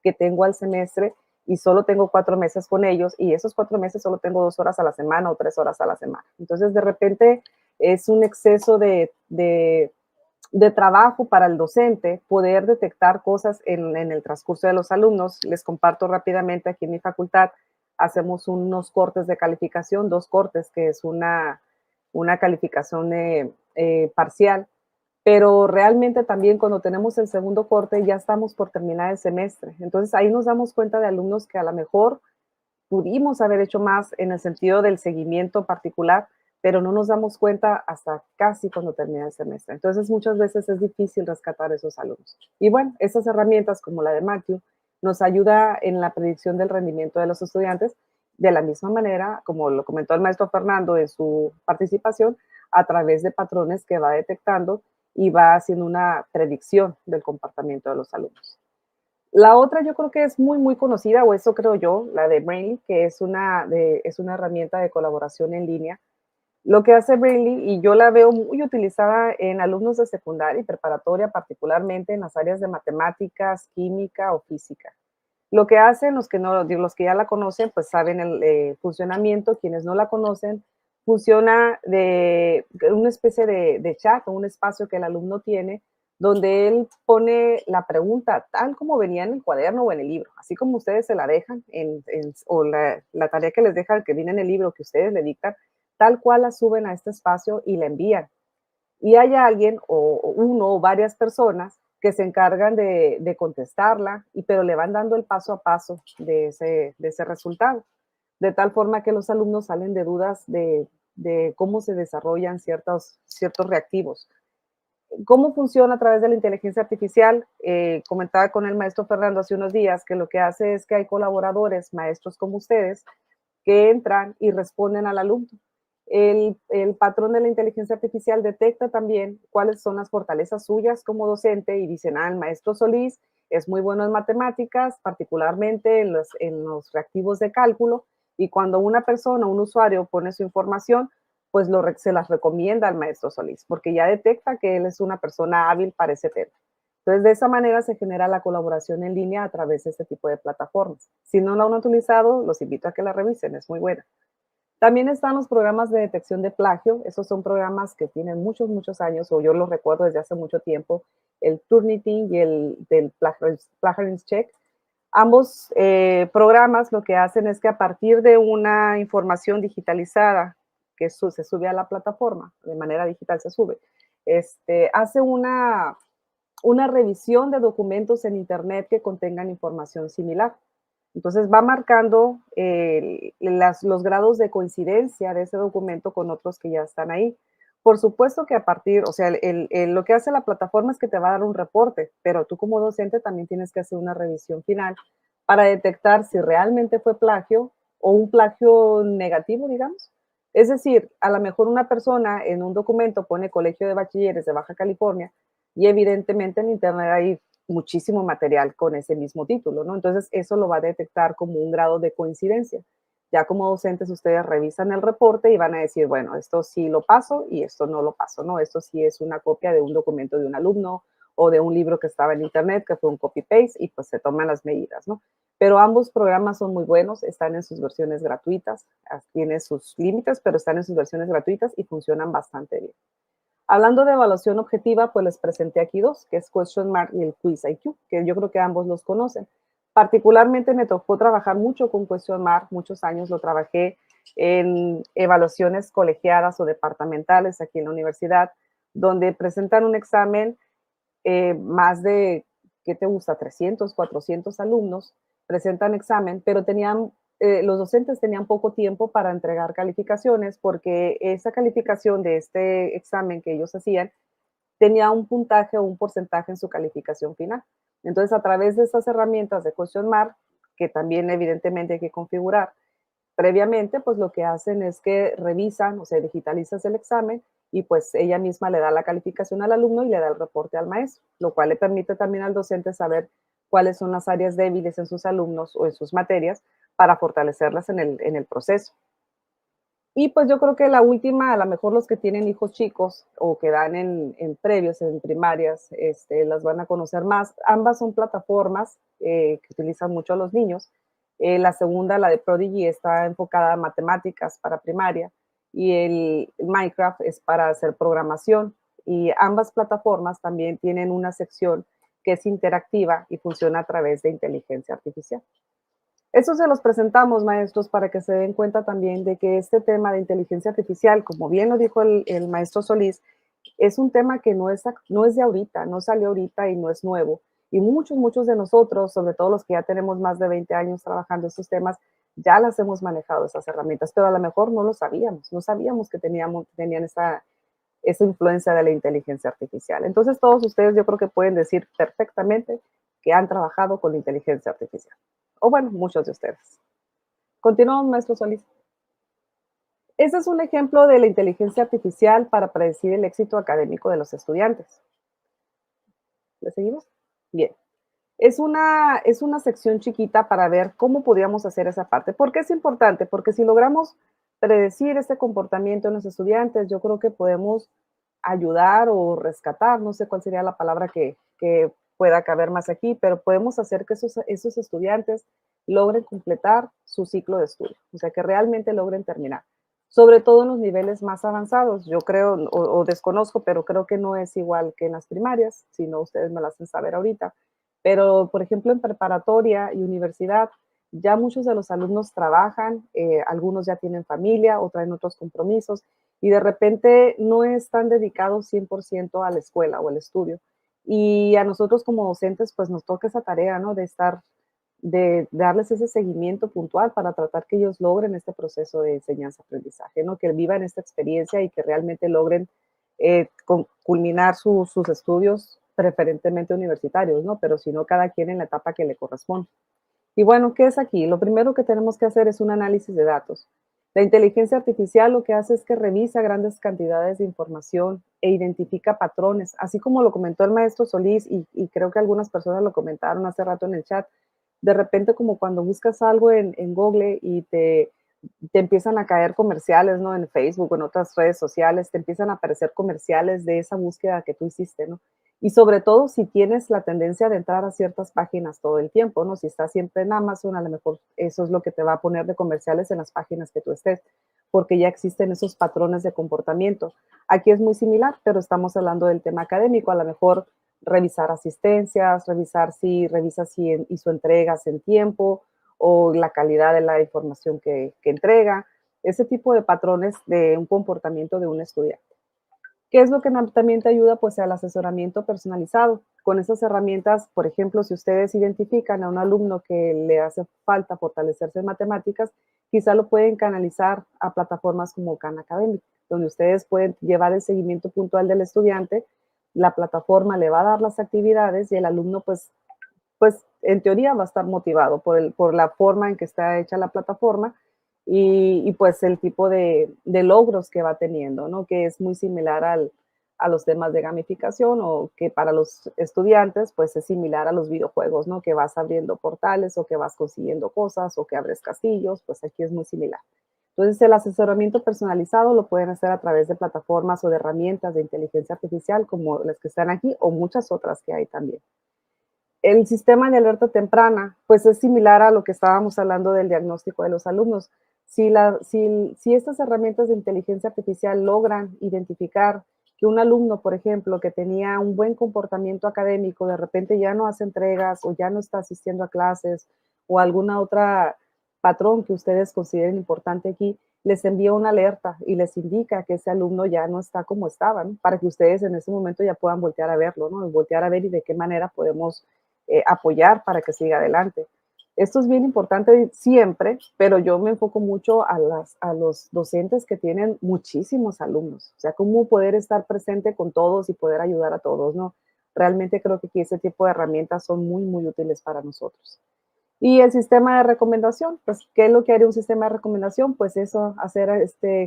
que tengo al semestre y solo tengo 4 meses con ellos y esos 4 meses solo tengo 2 horas a la semana o 3 horas a la semana. Entonces, de repente es un exceso de trabajo para el docente poder detectar cosas en el transcurso de los alumnos. Les comparto rápidamente aquí en mi facultad, hacemos unos cortes de calificación, 2 cortes, que es una calificación parcial, pero realmente también cuando tenemos el segundo corte ya estamos por terminar el semestre. Entonces ahí nos damos cuenta de alumnos que a lo mejor pudimos haber hecho más en el sentido del seguimiento particular, pero no nos damos cuenta hasta casi cuando termina el semestre. Entonces, muchas veces es difícil rescatar esos alumnos. Y bueno, esas herramientas como la de Matthew nos ayuda en la predicción del rendimiento de los estudiantes de la misma manera, como lo comentó el maestro Fernando en su participación, a través de patrones que va detectando y va haciendo una predicción del comportamiento de los alumnos. La otra yo creo que es muy, muy conocida, o eso creo yo, la de Brainly, que es una herramienta de colaboración en línea. Lo que hace Brainly, y yo la veo muy utilizada en alumnos de secundaria y preparatoria, particularmente en las áreas de matemáticas, química o física. Lo que hacen los que ya la conocen, pues saben el funcionamiento. Quienes no la conocen, funciona de una especie de chat o un espacio que el alumno tiene donde él pone la pregunta tal como venía en el cuaderno o en el libro, así como ustedes se la dejan o la tarea que les deja que viene en el libro que ustedes le dictan, tal cual la suben a este espacio y la envían. Y hay alguien o uno o varias personas que se encargan de contestarla, pero le van dando el paso a paso de ese resultado, de tal forma que los alumnos salen de dudas de cómo se desarrollan ciertos reactivos. ¿Cómo funciona a través de la inteligencia artificial? Comentaba con el maestro Fernando hace unos días que lo que hace es que hay colaboradores, maestros como ustedes, que entran y responden al alumno. El patrón de la inteligencia artificial detecta también cuáles son las fortalezas suyas como docente y dicen, el maestro Solís es muy bueno en matemáticas, particularmente en los reactivos de cálculo, y cuando una persona, un usuario pone su información, pues se las recomienda al maestro Solís, porque ya detecta que él es una persona hábil para ese tema. Entonces, de esa manera se genera la colaboración en línea a través de este tipo de plataformas. Si no la han utilizado, los invito a que la revisen, es muy buena. También están los programas de detección de plagio. Esos son programas que tienen muchos, muchos años, o yo los recuerdo desde hace mucho tiempo, el Turnitin y el del Plagiarism Check. Ambos programas lo que hacen es que a partir de una información digitalizada que se sube a la plataforma, de manera digital se sube, hace una revisión de documentos en Internet que contengan información similar. Entonces va marcando los grados de coincidencia de ese documento con otros que ya están ahí. Por supuesto que a partir, o sea, lo que hace la plataforma es que te va a dar un reporte, pero tú como docente también tienes que hacer una revisión final para detectar si realmente fue plagio o un plagio negativo, digamos. Es decir, a lo mejor una persona en un documento pone Colegio de Bachilleres de Baja California y evidentemente en Internet hay muchísimo material con ese mismo título, ¿no? Entonces, eso lo va a detectar como un grado de coincidencia. Ya como docentes, ustedes revisan el reporte y van a decir, bueno, esto sí lo paso y esto no lo paso, ¿no? Esto sí es una copia de un documento de un alumno o de un libro que estaba en Internet, que fue un copy-paste y pues se toman las medidas, ¿no? Pero ambos programas son muy buenos, están en sus versiones gratuitas, tienen sus límites, pero están en sus versiones gratuitas y funcionan bastante bien. Hablando de evaluación objetiva, pues les presenté aquí dos, que es Question Mark y el Quiz IQ, que yo creo que ambos los conocen. Particularmente me tocó trabajar mucho con Question Mark, muchos años lo trabajé en evaluaciones colegiadas o departamentales aquí en la universidad, donde presentan un examen, más de, ¿qué te gusta? 300, 400 alumnos presentan examen, pero los docentes tenían poco tiempo para entregar calificaciones porque esa calificación de este examen que ellos hacían tenía un puntaje o un porcentaje en su calificación final. Entonces, a través de estas herramientas de Question Mark, que también evidentemente hay que configurar previamente, pues lo que hacen es que revisan, o sea, digitalizas el examen y pues ella misma le da la calificación al alumno y le da el reporte al maestro, lo cual le permite también al docente saber cuáles son las áreas débiles en sus alumnos o en sus materias para fortalecerlas en el proceso. Y pues yo creo que la última, a lo mejor los que tienen hijos chicos o que dan en previos, en primarias, las van a conocer más. Ambas son plataformas que utilizan mucho a los niños. La segunda, la de Prodigy, está enfocada a matemáticas para primaria y el Minecraft es para hacer programación. Y ambas plataformas también tienen una sección que es interactiva y funciona a través de inteligencia artificial. Eso se los presentamos, maestros, para que se den cuenta también de que este tema de inteligencia artificial, como bien lo dijo el maestro Solís, es un tema que no es de ahorita, no salió ahorita y no es nuevo. Y muchos de nosotros, sobre todo los que ya tenemos más de 20 años trabajando estos temas, ya las hemos manejado esas herramientas, pero a lo mejor no lo sabíamos, no sabíamos que tenían esa influencia de la inteligencia artificial. Entonces, todos ustedes yo creo que pueden decir perfectamente que han trabajado con la inteligencia artificial. O bueno, muchos de ustedes. Continuamos, maestro Solís. Este es un ejemplo de la inteligencia artificial para predecir el éxito académico de los estudiantes. ¿Le seguimos? Bien. Es una sección chiquita para ver cómo podríamos hacer esa parte. ¿Por qué es importante? Porque si logramos predecir este comportamiento en los estudiantes, yo creo que podemos ayudar o rescatar, no sé cuál sería la palabra que pueda caber más aquí, pero podemos hacer que esos estudiantes logren completar su ciclo de estudio, o sea, que realmente logren terminar, sobre todo en los niveles más avanzados. Yo creo, o desconozco, pero creo que no es igual que en las primarias, si no ustedes me lo hacen saber ahorita, pero por ejemplo en preparatoria y universidad, ya muchos de los alumnos trabajan, algunos ya tienen familia o traen otros compromisos y de repente no están dedicados 100% a la escuela o al estudio. Y a nosotros como docentes, pues nos toca esa tarea, ¿no? De darles ese seguimiento puntual para tratar que ellos logren este proceso de enseñanza-aprendizaje, ¿no? Que vivan esta experiencia y que realmente logren culminar sus estudios, preferentemente universitarios, ¿no? Pero si no, cada quien en la etapa que le corresponde. Y bueno, ¿qué es aquí? Lo primero que tenemos que hacer es un análisis de datos. La inteligencia artificial lo que hace es que revisa grandes cantidades de información e identifica patrones, así como lo comentó el maestro Solís y creo que algunas personas lo comentaron hace rato en el chat. De repente, como cuando buscas algo en Google y te empiezan a caer comerciales, ¿no? En Facebook o en otras redes sociales, te empiezan a aparecer comerciales de esa búsqueda que tú hiciste, ¿no? Y sobre todo si tienes la tendencia de entrar a ciertas páginas todo el tiempo, ¿no? Si estás siempre en Amazon, a lo mejor eso es lo que te va a poner de comerciales en las páginas que tú estés, porque ya existen esos patrones de comportamiento. Aquí es muy similar, pero estamos hablando del tema académico, a lo mejor revisar asistencias, revisar si hizo entregas en tiempo o la calidad de la información que entrega, ese tipo de patrones de un comportamiento de un estudiante. ¿Qué es lo que también te ayuda? Pues al asesoramiento personalizado. Con esas herramientas, por ejemplo, si ustedes identifican a un alumno que le hace falta fortalecerse en matemáticas, quizá lo pueden canalizar a plataformas como Khan Academy, donde ustedes pueden llevar el seguimiento puntual del estudiante, la plataforma le va a dar las actividades y el alumno pues en teoría va a estar motivado por la forma en que está hecha la plataforma y pues el tipo de logros que va teniendo, ¿no? Que es muy similar a los temas de gamificación o que para los estudiantes pues es similar a los videojuegos, ¿no? Que vas abriendo portales o que vas consiguiendo cosas o que abres castillos, pues aquí es muy similar. Entonces el asesoramiento personalizado lo pueden hacer a través de plataformas o de herramientas de inteligencia artificial como las que están aquí o muchas otras que hay también. El sistema de alerta temprana, pues es similar a lo que estábamos hablando del diagnóstico de los alumnos. Si estas herramientas de inteligencia artificial logran identificar que un alumno, por ejemplo, que tenía un buen comportamiento académico, de repente ya no hace entregas o ya no está asistiendo a clases o alguna otra patrón que ustedes consideren importante aquí, les envía una alerta y les indica que ese alumno ya no está como estaba, ¿no? Para que ustedes en ese momento ya puedan voltear a verlo, ¿no? Voltear a ver y de qué manera podemos apoyar para que siga adelante. Esto es bien importante siempre, pero yo me enfoco mucho a los docentes que tienen muchísimos alumnos, o sea, cómo poder estar presente con todos y poder ayudar a todos, ¿no? Realmente creo que aquí ese tipo de herramientas son muy, muy útiles para nosotros. Y el sistema de recomendación, pues, ¿qué es lo que haría un sistema de recomendación? Pues eso,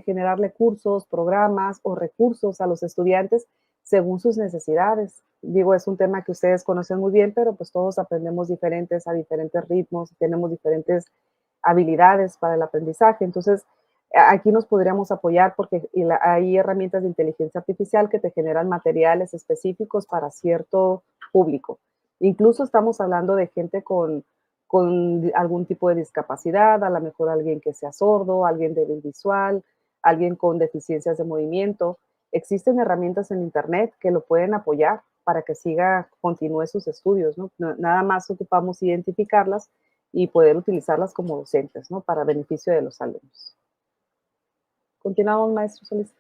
generarle cursos, programas o recursos a los estudiantes según sus necesidades. Digo, es un tema que ustedes conocen muy bien, pero pues todos aprendemos diferentes a diferentes ritmos, tenemos diferentes habilidades para el aprendizaje. Entonces, aquí nos podríamos apoyar porque hay herramientas de inteligencia artificial que te generan materiales específicos para cierto público. Incluso estamos hablando de gente con algún tipo de discapacidad, a lo mejor alguien que sea sordo, alguien débil visual, alguien con deficiencias de movimiento. Existen herramientas en Internet que lo pueden apoyar para que continúe sus estudios, ¿no? Nada más ocupamos identificarlas y poder utilizarlas como docentes, ¿no? Para beneficio de los alumnos. Continuamos, maestro Solís.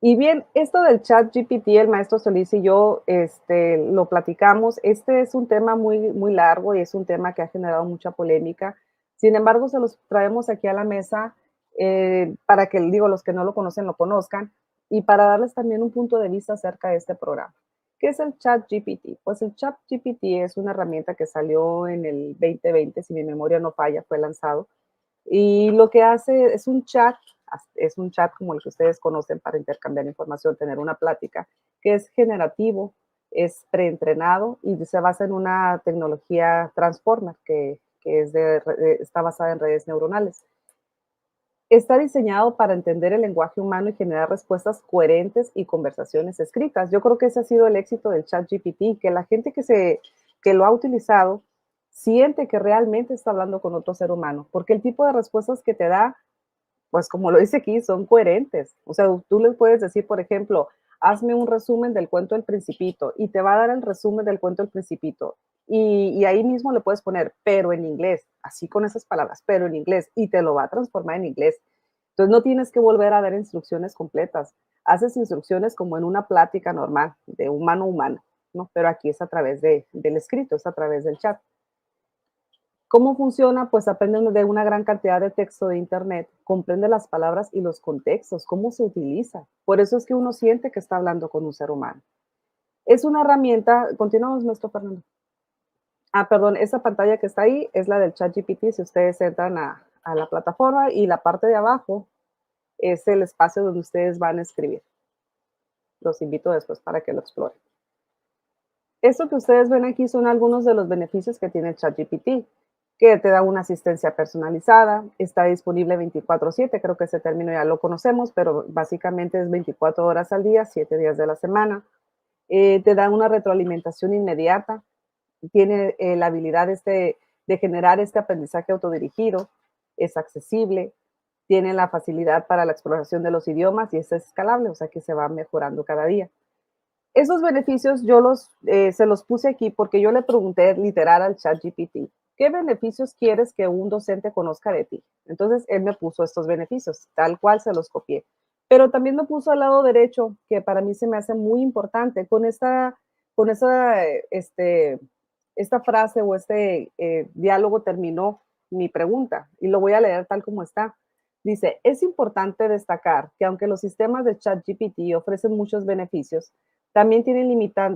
Y bien, esto del chat GPT, el maestro Solís y yo lo platicamos. Este es un tema muy, muy largo y es un tema que ha generado mucha polémica. Sin embargo, se los traemos aquí a la mesa para que, digo, los que no lo conocen lo conozcan y para darles también un punto de vista acerca de este programa. ¿Qué es el chat GPT? Pues el chat GPT es una herramienta que salió en el 2020, si mi memoria no falla, fue lanzado. Y lo que hace es un chat como el que ustedes conocen para intercambiar información, tener una plática, que es generativo, es preentrenado y se basa en una tecnología Transformer que está basada en redes neuronales. Está diseñado para entender el lenguaje humano y generar respuestas coherentes y conversaciones escritas. Yo creo que ese ha sido el éxito del ChatGPT, que la gente que lo ha utilizado siente que realmente está hablando con otro ser humano, porque el tipo de respuestas que te da, pues como lo dice aquí, son coherentes. O sea, tú le puedes decir, por ejemplo, hazme un resumen del cuento El Principito y te va a dar el resumen del cuento El Principito. Y ahí mismo le puedes poner, pero en inglés, así con esas palabras, pero en inglés, y te lo va a transformar en inglés. Entonces no tienes que volver a dar instrucciones completas. Haces instrucciones como en una plática normal, de humano a humano, ¿no? Pero aquí es a través del escrito, es a través del chat. ¿Cómo funciona? Pues aprende de una gran cantidad de texto de Internet, comprende las palabras y los contextos, cómo se utiliza. Por eso es que uno siente que está hablando con un ser humano. Es una herramienta, continuamos, maestro Fernando. Perdón, esa pantalla que está ahí es la del ChatGPT. Si ustedes entran a la plataforma y la parte de abajo es el espacio donde ustedes van a escribir. Los invito después para que lo exploren. Esto que ustedes ven aquí son algunos de los beneficios que tiene ChatGPT, que te da una asistencia personalizada, está disponible 24/7, creo que ese término ya lo conocemos, pero básicamente es 24 horas al día, 7 días de la semana. Te da una retroalimentación inmediata, tiene la habilidad de generar este aprendizaje autodirigido, es accesible, tiene la facilidad para la exploración de los idiomas y es escalable, o sea que se va mejorando cada día. Esos beneficios se los puse aquí porque yo le pregunté literal al ChatGPT, ¿qué beneficios quieres que un docente conozca de ti? Entonces él me puso estos beneficios, tal cual se los copié. Pero también me puso al lado derecho, que para mí se me hace muy importante, con esa, esta frase o diálogo terminó mi pregunta y lo voy a leer tal como está. Dice, es importante destacar que aunque los sistemas de ChatGPT ofrecen muchos beneficios, también tienen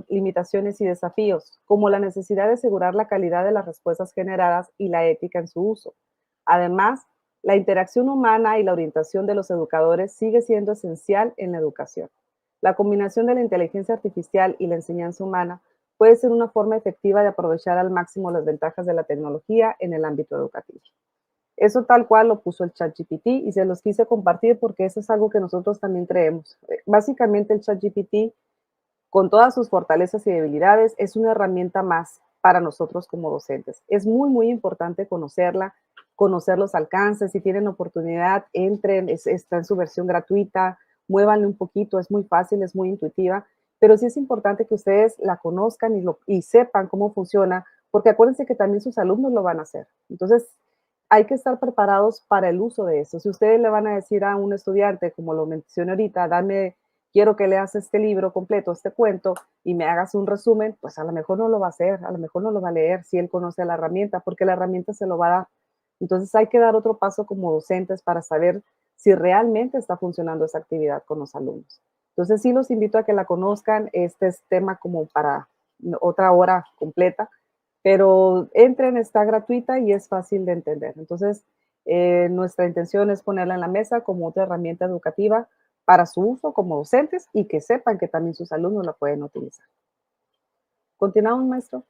limitaciones y desafíos, como la necesidad de asegurar la calidad de las respuestas generadas y la ética en su uso. Además, la interacción humana y la orientación de los educadores sigue siendo esencial en la educación. La combinación de la inteligencia artificial y la enseñanza humana puede ser una forma efectiva de aprovechar al máximo las ventajas de la tecnología en el ámbito educativo. Eso tal cual lo puso el ChatGPT y se los quise compartir porque eso es algo que nosotros también creemos. Básicamente el ChatGPT, con todas sus fortalezas y debilidades, es una herramienta más para nosotros como docentes. Es muy, muy importante conocerla, conocer los alcances. Si tienen oportunidad, entren, está en su versión gratuita, muévanle un poquito, es muy fácil, es muy intuitiva, pero sí es importante que ustedes la conozcan y sepan cómo funciona, porque acuérdense que también sus alumnos lo van a hacer. Entonces, hay que estar preparados para el uso de eso. Si ustedes le van a decir a un estudiante, como lo mencioné ahorita, quiero que leas este libro completo, este cuento, y me hagas un resumen, pues a lo mejor no lo va a hacer, a lo mejor no lo va a leer si él conoce la herramienta, porque la herramienta se lo va a dar. Entonces hay que dar otro paso como docentes para saber si realmente está funcionando esa actividad con los alumnos. Entonces sí los invito a que la conozcan, este es tema como para otra hora completa, pero entren, está gratuita y es fácil de entender. Entonces, nuestra intención es ponerla en la mesa como otra herramienta educativa para su uso como docentes y que sepan que también sus alumnos la pueden utilizar. Continuamos, maestro.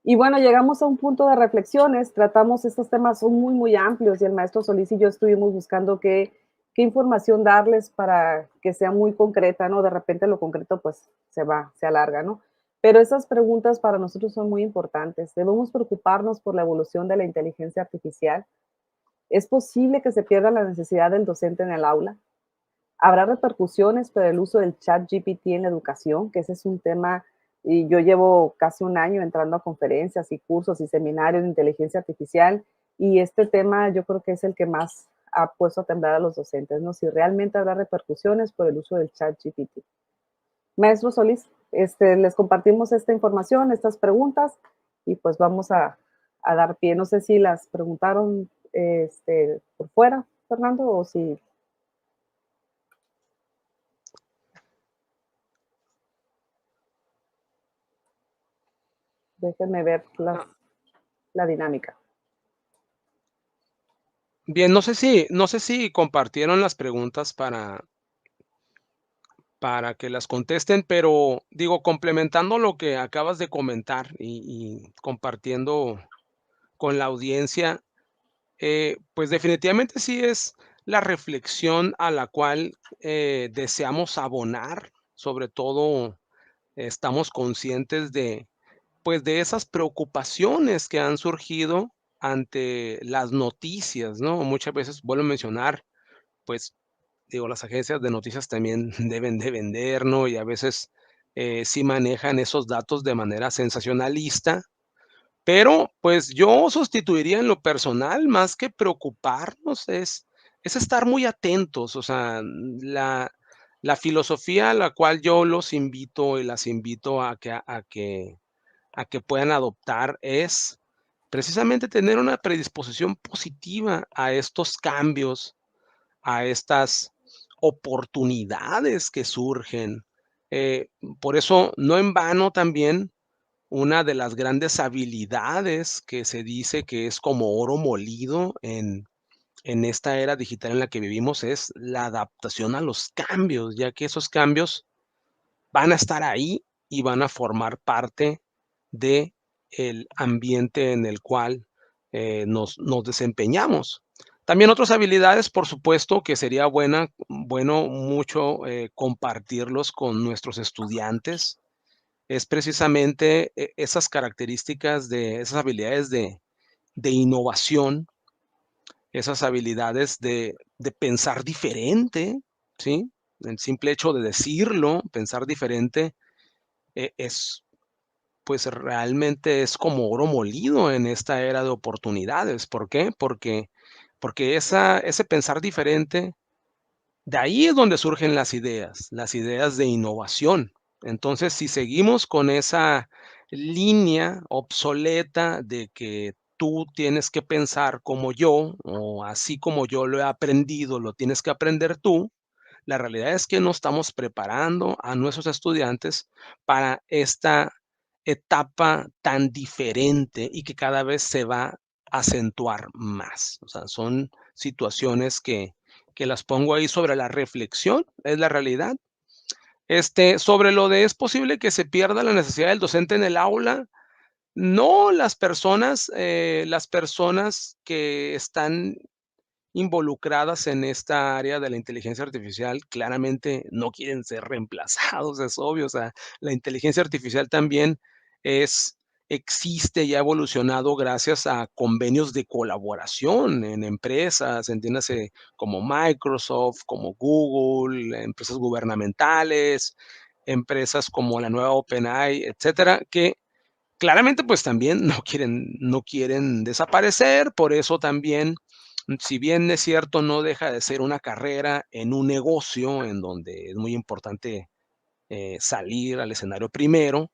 Y bueno, llegamos a un punto de reflexiones, tratamos estos temas, son muy, muy amplios y el maestro Solís y yo estuvimos buscando qué información darles para que sea muy concreta, ¿no? De repente lo concreto pues se alarga, ¿no? Pero esas preguntas para nosotros son muy importantes. Debemos preocuparnos por la evolución de la inteligencia artificial. ¿Es posible que se pierda la necesidad del docente en el aula? ¿Habrá repercusiones por el uso del chat GPT en la educación? Que ese es un tema, y yo llevo casi un año entrando a conferencias y cursos y seminarios de inteligencia artificial, y este tema yo creo que es el que más ha puesto a temblar a los docentes, ¿no? Si realmente habrá repercusiones por el uso del chat GPT. Maestro Solís, les compartimos esta información, estas preguntas, y pues vamos a dar pie. No sé si las preguntaron por fuera, Fernando, o si... Déjenme ver la dinámica. Bien, no sé si compartieron las preguntas para que las contesten, pero digo, complementando lo que acabas de comentar y compartiendo con la audiencia, pues definitivamente sí es la reflexión a la cual deseamos abonar, sobre todo estamos conscientes de, pues, de esas preocupaciones que han surgido ante las noticias, ¿no? Muchas veces, vuelvo a mencionar, pues, digo, las agencias de noticias también deben de vender, ¿no? Y a veces sí manejan esos datos de manera sensacionalista, pero pues yo sustituiría en lo personal, más que preocuparnos, es estar muy atentos, o sea, la filosofía a la cual yo los invito y las invito a que puedan adoptar es precisamente tener una predisposición positiva a estos cambios, a estas oportunidades que surgen. Por eso, no en vano también, una de las grandes habilidades que se dice que es como oro molido en esta era digital en la que vivimos es la adaptación a los cambios, ya que esos cambios van a estar ahí y van a formar parte de el ambiente en el cual, nos desempeñamos. También otras habilidades, por supuesto, que sería bueno mucho, compartirlos con nuestros estudiantes, es precisamente esas características de esas habilidades de innovación, esas habilidades de pensar diferente, ¿sí? El simple hecho de decirlo, pensar diferente, es, pues, realmente es como oro molido en esta era de oportunidades, ¿por qué? Porque ese pensar diferente, de ahí es donde surgen las ideas de innovación. Entonces, si seguimos con esa línea obsoleta de que tú tienes que pensar como yo, o así como yo lo he aprendido, lo tienes que aprender tú, la realidad es que no estamos preparando a nuestros estudiantes para esta etapa tan diferente y que cada vez se va a acentuar más. O sea, son situaciones que las pongo ahí sobre la reflexión, es la realidad. Sobre lo de es posible que se pierda la necesidad del docente en el aula. No, las personas que están involucradas en esta área de la inteligencia artificial claramente no quieren ser reemplazados, es obvio, o sea, la inteligencia artificial también es existe y ha evolucionado gracias a convenios de colaboración en empresas, entiéndase, como Microsoft, como Google, empresas gubernamentales, empresas como la nueva OpenAI, etcétera, que claramente, pues, también no quieren desaparecer, por eso también, si bien es cierto, no deja de ser una carrera en un negocio en donde es muy importante, salir al escenario primero,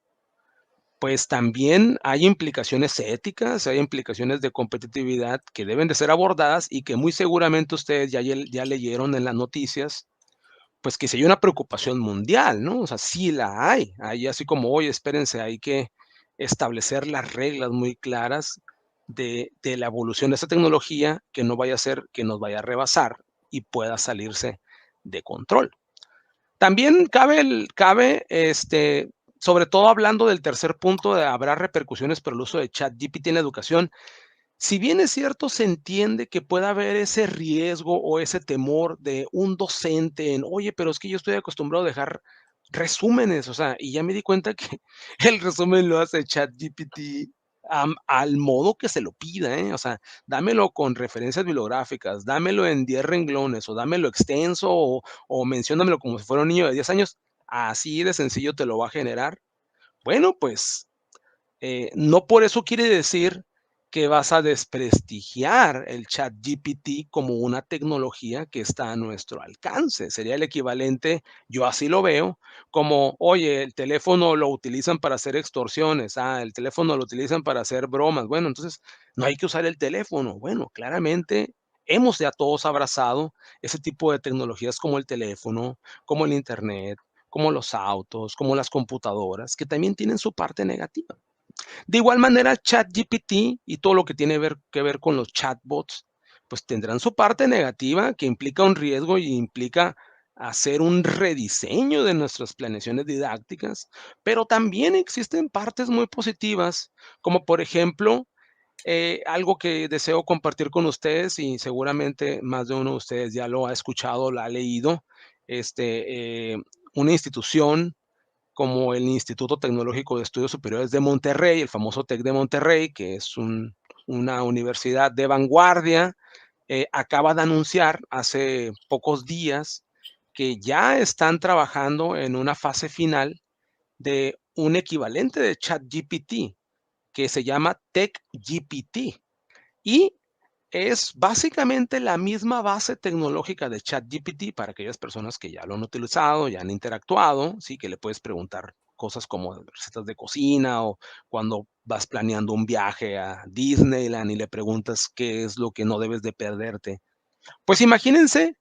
pues, también hay implicaciones éticas, hay implicaciones de competitividad que deben de ser abordadas y que muy seguramente ustedes ya leyeron en las noticias, pues, que si hay una preocupación mundial, ¿no? O sea, sí la hay. Hay así como, oye, espérense, hay que establecer las reglas muy claras de la evolución de esta tecnología, que no vaya a ser que nos vaya a rebasar y pueda salirse de control. También sobre todo hablando del tercer punto de habrá repercusiones por el uso de ChatGPT en la educación. Si bien es cierto, se entiende que pueda haber ese riesgo o ese temor de un docente en, oye, pero es que yo estoy acostumbrado a dejar resúmenes, o sea, y ya me di cuenta que el resumen lo hace ChatGPT al modo que se lo pida, ¿eh? O sea, dámelo con referencias bibliográficas, dámelo en 10 renglones o dámelo extenso o menciónamelo como si fuera un niño de 10 años, así de sencillo te lo va a generar. Bueno, pues no por eso quiere decir que vas a desprestigiar el chat GPT como una tecnología que está a nuestro alcance. Sería el equivalente, yo así lo veo, como, oye, el teléfono lo utilizan para hacer extorsiones, el teléfono lo utilizan para hacer bromas. Bueno, entonces no hay que usar el teléfono. Bueno, claramente hemos ya todos abrazado ese tipo de tecnologías como el teléfono, como el Internet, como los autos, como las computadoras, que también tienen su parte negativa. De igual manera, ChatGPT y todo lo que tiene que ver con los chatbots, pues tendrán su parte negativa que implica un riesgo y implica hacer un rediseño de nuestras planeaciones didácticas, pero también existen partes muy positivas, como por ejemplo, algo que deseo compartir con ustedes y seguramente más de uno de ustedes ya lo ha escuchado, lo ha leído, una institución como el Instituto Tecnológico de Estudios Superiores de Monterrey, el famoso TEC de Monterrey, que es una universidad de vanguardia, acaba de anunciar hace pocos días que ya están trabajando en una fase final de un equivalente de ChatGPT que se llama TechGPT. Y es básicamente la misma base tecnológica de ChatGPT para aquellas personas que ya lo han utilizado, ya han interactuado, sí, que le puedes preguntar cosas como recetas de cocina o cuando vas planeando un viaje a Disneyland y le preguntas qué es lo que no debes de perderte. Pues imagínense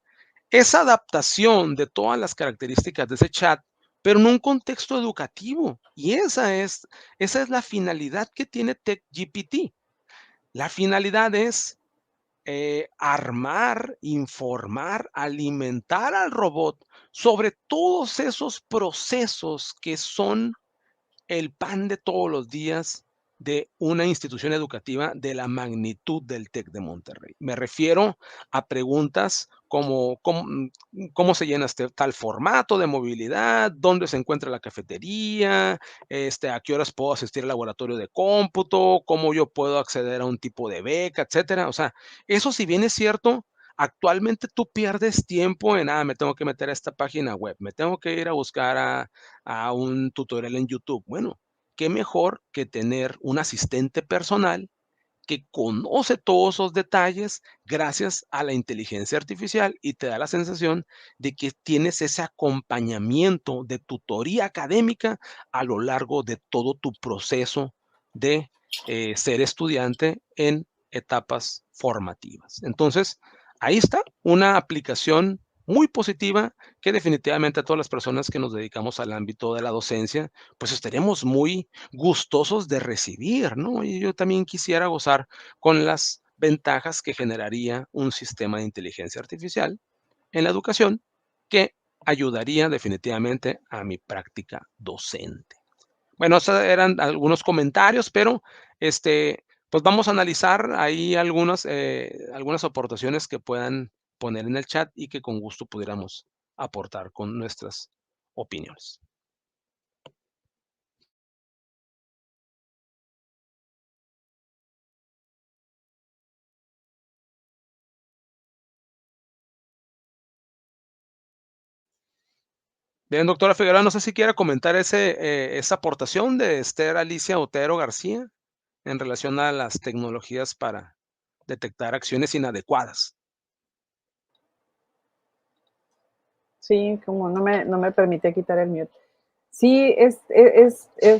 esa adaptación de todas las características de ese chat pero en un contexto educativo. Y esa es la finalidad que tiene TechGPT. La finalidad es armar, informar, alimentar al robot sobre todos esos procesos que son el pan de todos los días de una institución educativa de la magnitud del TEC de Monterrey. Me refiero a preguntas como cómo se llena tal formato de movilidad, dónde se encuentra la cafetería, a qué horas puedo asistir al laboratorio de cómputo, cómo yo puedo acceder a un tipo de beca, etcétera. O sea, eso, si bien es cierto, actualmente tú pierdes tiempo en, me tengo que meter a esta página web, me tengo que ir a buscar a un tutorial en YouTube. Bueno, qué mejor que tener un asistente personal que conoce todos esos detalles gracias a la inteligencia artificial y te da la sensación de que tienes ese acompañamiento de tutoría académica a lo largo de todo tu proceso de ser estudiante en etapas formativas. Entonces, ahí está una aplicación muy positiva que definitivamente a todas las personas que nos dedicamos al ámbito de la docencia, pues estaremos muy gustosos de recibir, ¿no? Y yo también quisiera gozar con las ventajas que generaría un sistema de inteligencia artificial en la educación que ayudaría definitivamente a mi práctica docente. Bueno, esos eran algunos comentarios, pero pues vamos a analizar ahí algunas aportaciones que puedan poner en el chat y que con gusto pudiéramos aportar con nuestras opiniones. Bien, doctora Figueroa, no sé si quiera comentar esa aportación de Esther Alicia Otero García en relación a las tecnologías para detectar acciones inadecuadas. Sí, como no me permite quitar el mute. Sí, es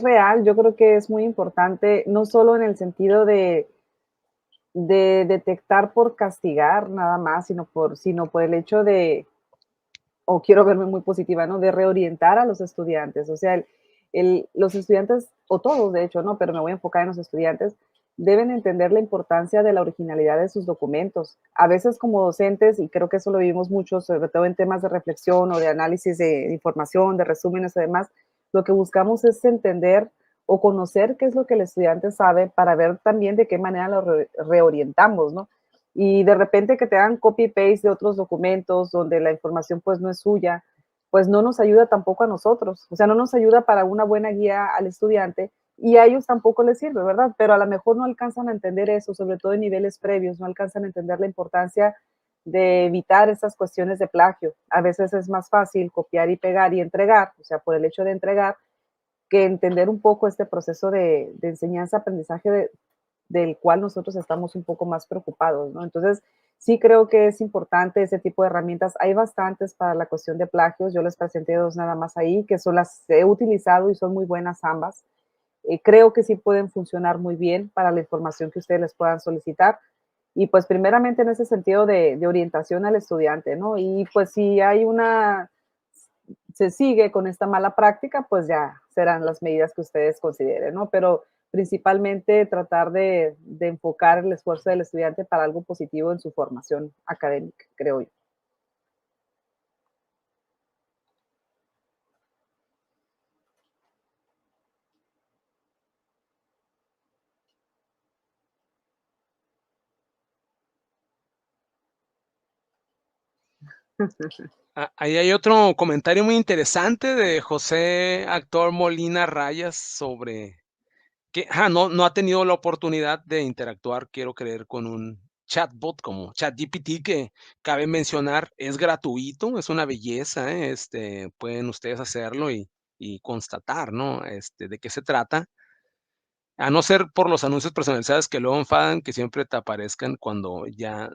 real. Yo creo que es muy importante, no solo en el sentido de detectar por castigar nada más, sino por el hecho de, o quiero verme muy positiva, ¿no? De reorientar a los estudiantes. O sea, los estudiantes, o todos de hecho, ¿no? Pero me voy a enfocar en los estudiantes, deben entender la importancia de la originalidad de sus documentos. A veces como docentes, y creo que eso lo vivimos mucho, sobre todo en temas de reflexión o de análisis de información, de resúmenes y demás, lo que buscamos es entender o conocer qué es lo que el estudiante sabe para ver también de qué manera lo reorientamos, ¿no? Y de repente que te hagan copy-paste de otros documentos donde la información pues no es suya, pues no nos ayuda tampoco a nosotros, o sea, no nos ayuda para una buena guía al estudiante y a ellos tampoco les sirve, ¿verdad? Pero a lo mejor no alcanzan a entender eso, sobre todo en niveles previos, no alcanzan a entender la importancia de evitar esas cuestiones de plagio. A veces es más fácil copiar y pegar y entregar, o sea, por el hecho de entregar, que entender un poco este proceso de enseñanza-aprendizaje del cual nosotros estamos un poco más preocupados, ¿no? Entonces, sí creo que es importante ese tipo de herramientas. Hay bastantes para la cuestión de plagios. Yo les presenté dos nada más ahí, que son las he utilizado y son muy buenas ambas. Creo que sí pueden funcionar muy bien para la información que ustedes les puedan solicitar. Y pues primeramente en ese sentido de orientación al estudiante, ¿no? Y pues si hay se sigue con esta mala práctica, pues ya serán las medidas que ustedes consideren, ¿no? Pero principalmente tratar de enfocar el esfuerzo del estudiante para algo positivo en su formación académica, creo yo. Ahí hay otro comentario muy interesante de José Actor Molina Rayas sobre que no ha tenido la oportunidad de interactuar, quiero creer, con un chatbot como ChatGPT, que cabe mencionar, es gratuito, es una belleza, pueden ustedes hacerlo y constatar, ¿no? De qué se trata, a no ser por los anuncios personalizados que luego enfadan, que siempre te aparezcan cuando ya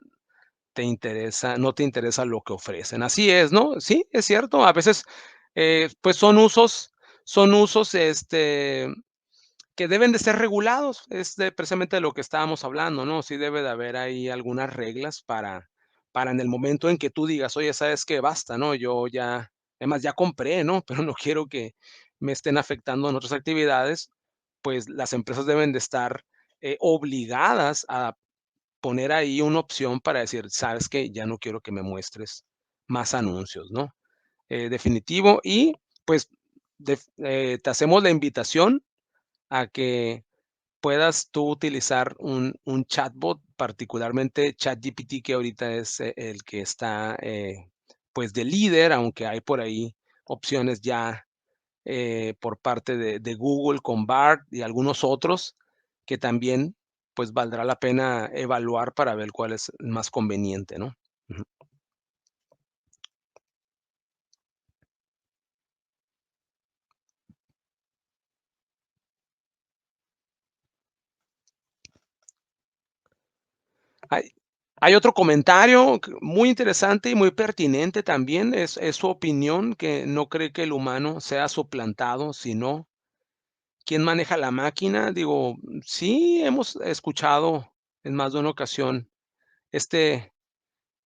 no te interesa lo que ofrecen. Así es, ¿no? Sí, es cierto, a veces, pues son usos, que deben de ser regulados, es precisamente de lo que estábamos hablando, ¿no? Sí debe de haber ahí algunas reglas para en el momento en que tú digas: "Oye, ¿sabes qué? Basta, ¿no? Yo ya Además, ya compré, ¿no? Pero no quiero que me estén afectando en otras actividades, pues las empresas deben de estar obligadas a poner ahí una opción para decir, sabes que ya no quiero que me muestres más anuncios, ¿no? Definitivo. Y pues te hacemos la invitación a que puedas tú utilizar un chatbot, particularmente ChatGPT, que ahorita es el que está pues de líder, aunque hay por ahí opciones ya por parte de Google con Bard y algunos otros que también pues valdrá la pena evaluar para ver cuál es más conveniente, ¿no? Ujú. Hay, hay otro comentario muy interesante y muy pertinente también, es su opinión, que no cree que el humano sea suplantado, sino quién maneja la máquina. Digo, sí hemos escuchado en más de una ocasión este,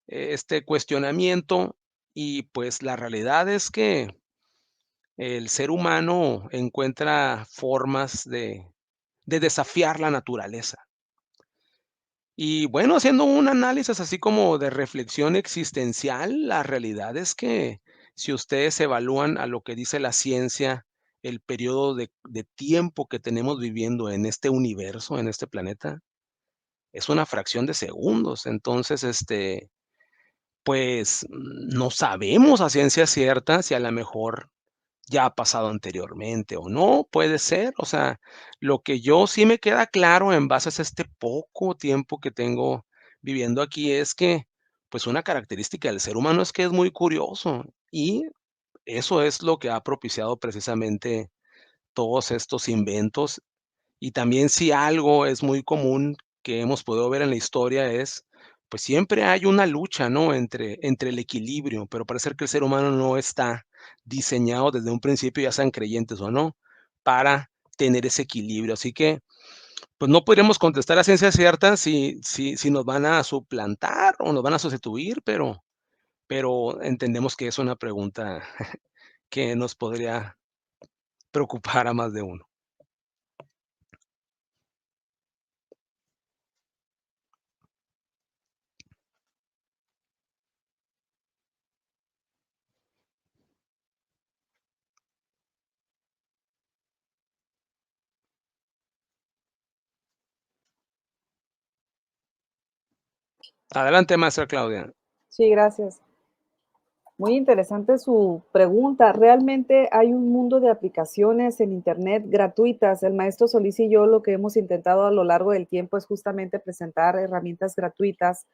este cuestionamiento, y pues la realidad es que el ser humano encuentra formas de desafiar la naturaleza. Y bueno, haciendo un análisis así como de reflexión existencial, la realidad es que si ustedes evalúan a lo que dice la ciencia, el periodo de tiempo que tenemos viviendo en este universo, en este planeta, es una fracción de segundos. Entonces, pues no sabemos a ciencia cierta si a lo mejor ya ha pasado anteriormente o no, puede ser. O sea, lo que yo sí me queda claro en base a este poco tiempo que tengo viviendo aquí es que, pues una característica del ser humano es que es muy curioso, y eso es lo que ha propiciado precisamente todos estos inventos. Y también, si algo es muy común que hemos podido ver en la historia es, pues siempre hay una lucha, ¿no? Entre el equilibrio, pero parece que el ser humano no está diseñado desde un principio, ya sean creyentes o no, para tener ese equilibrio. Así que, pues no podríamos contestar a ciencia cierta si nos van a suplantar o nos van a sustituir, pero entendemos que es una pregunta que nos podría preocupar a más de uno. Adelante, maestra Claudia. Sí, gracias. Muy interesante su pregunta. Realmente hay un mundo de aplicaciones en Internet gratuitas. El maestro Solís y yo lo que hemos intentado a lo largo del tiempo es justamente presentar herramientas gratuitas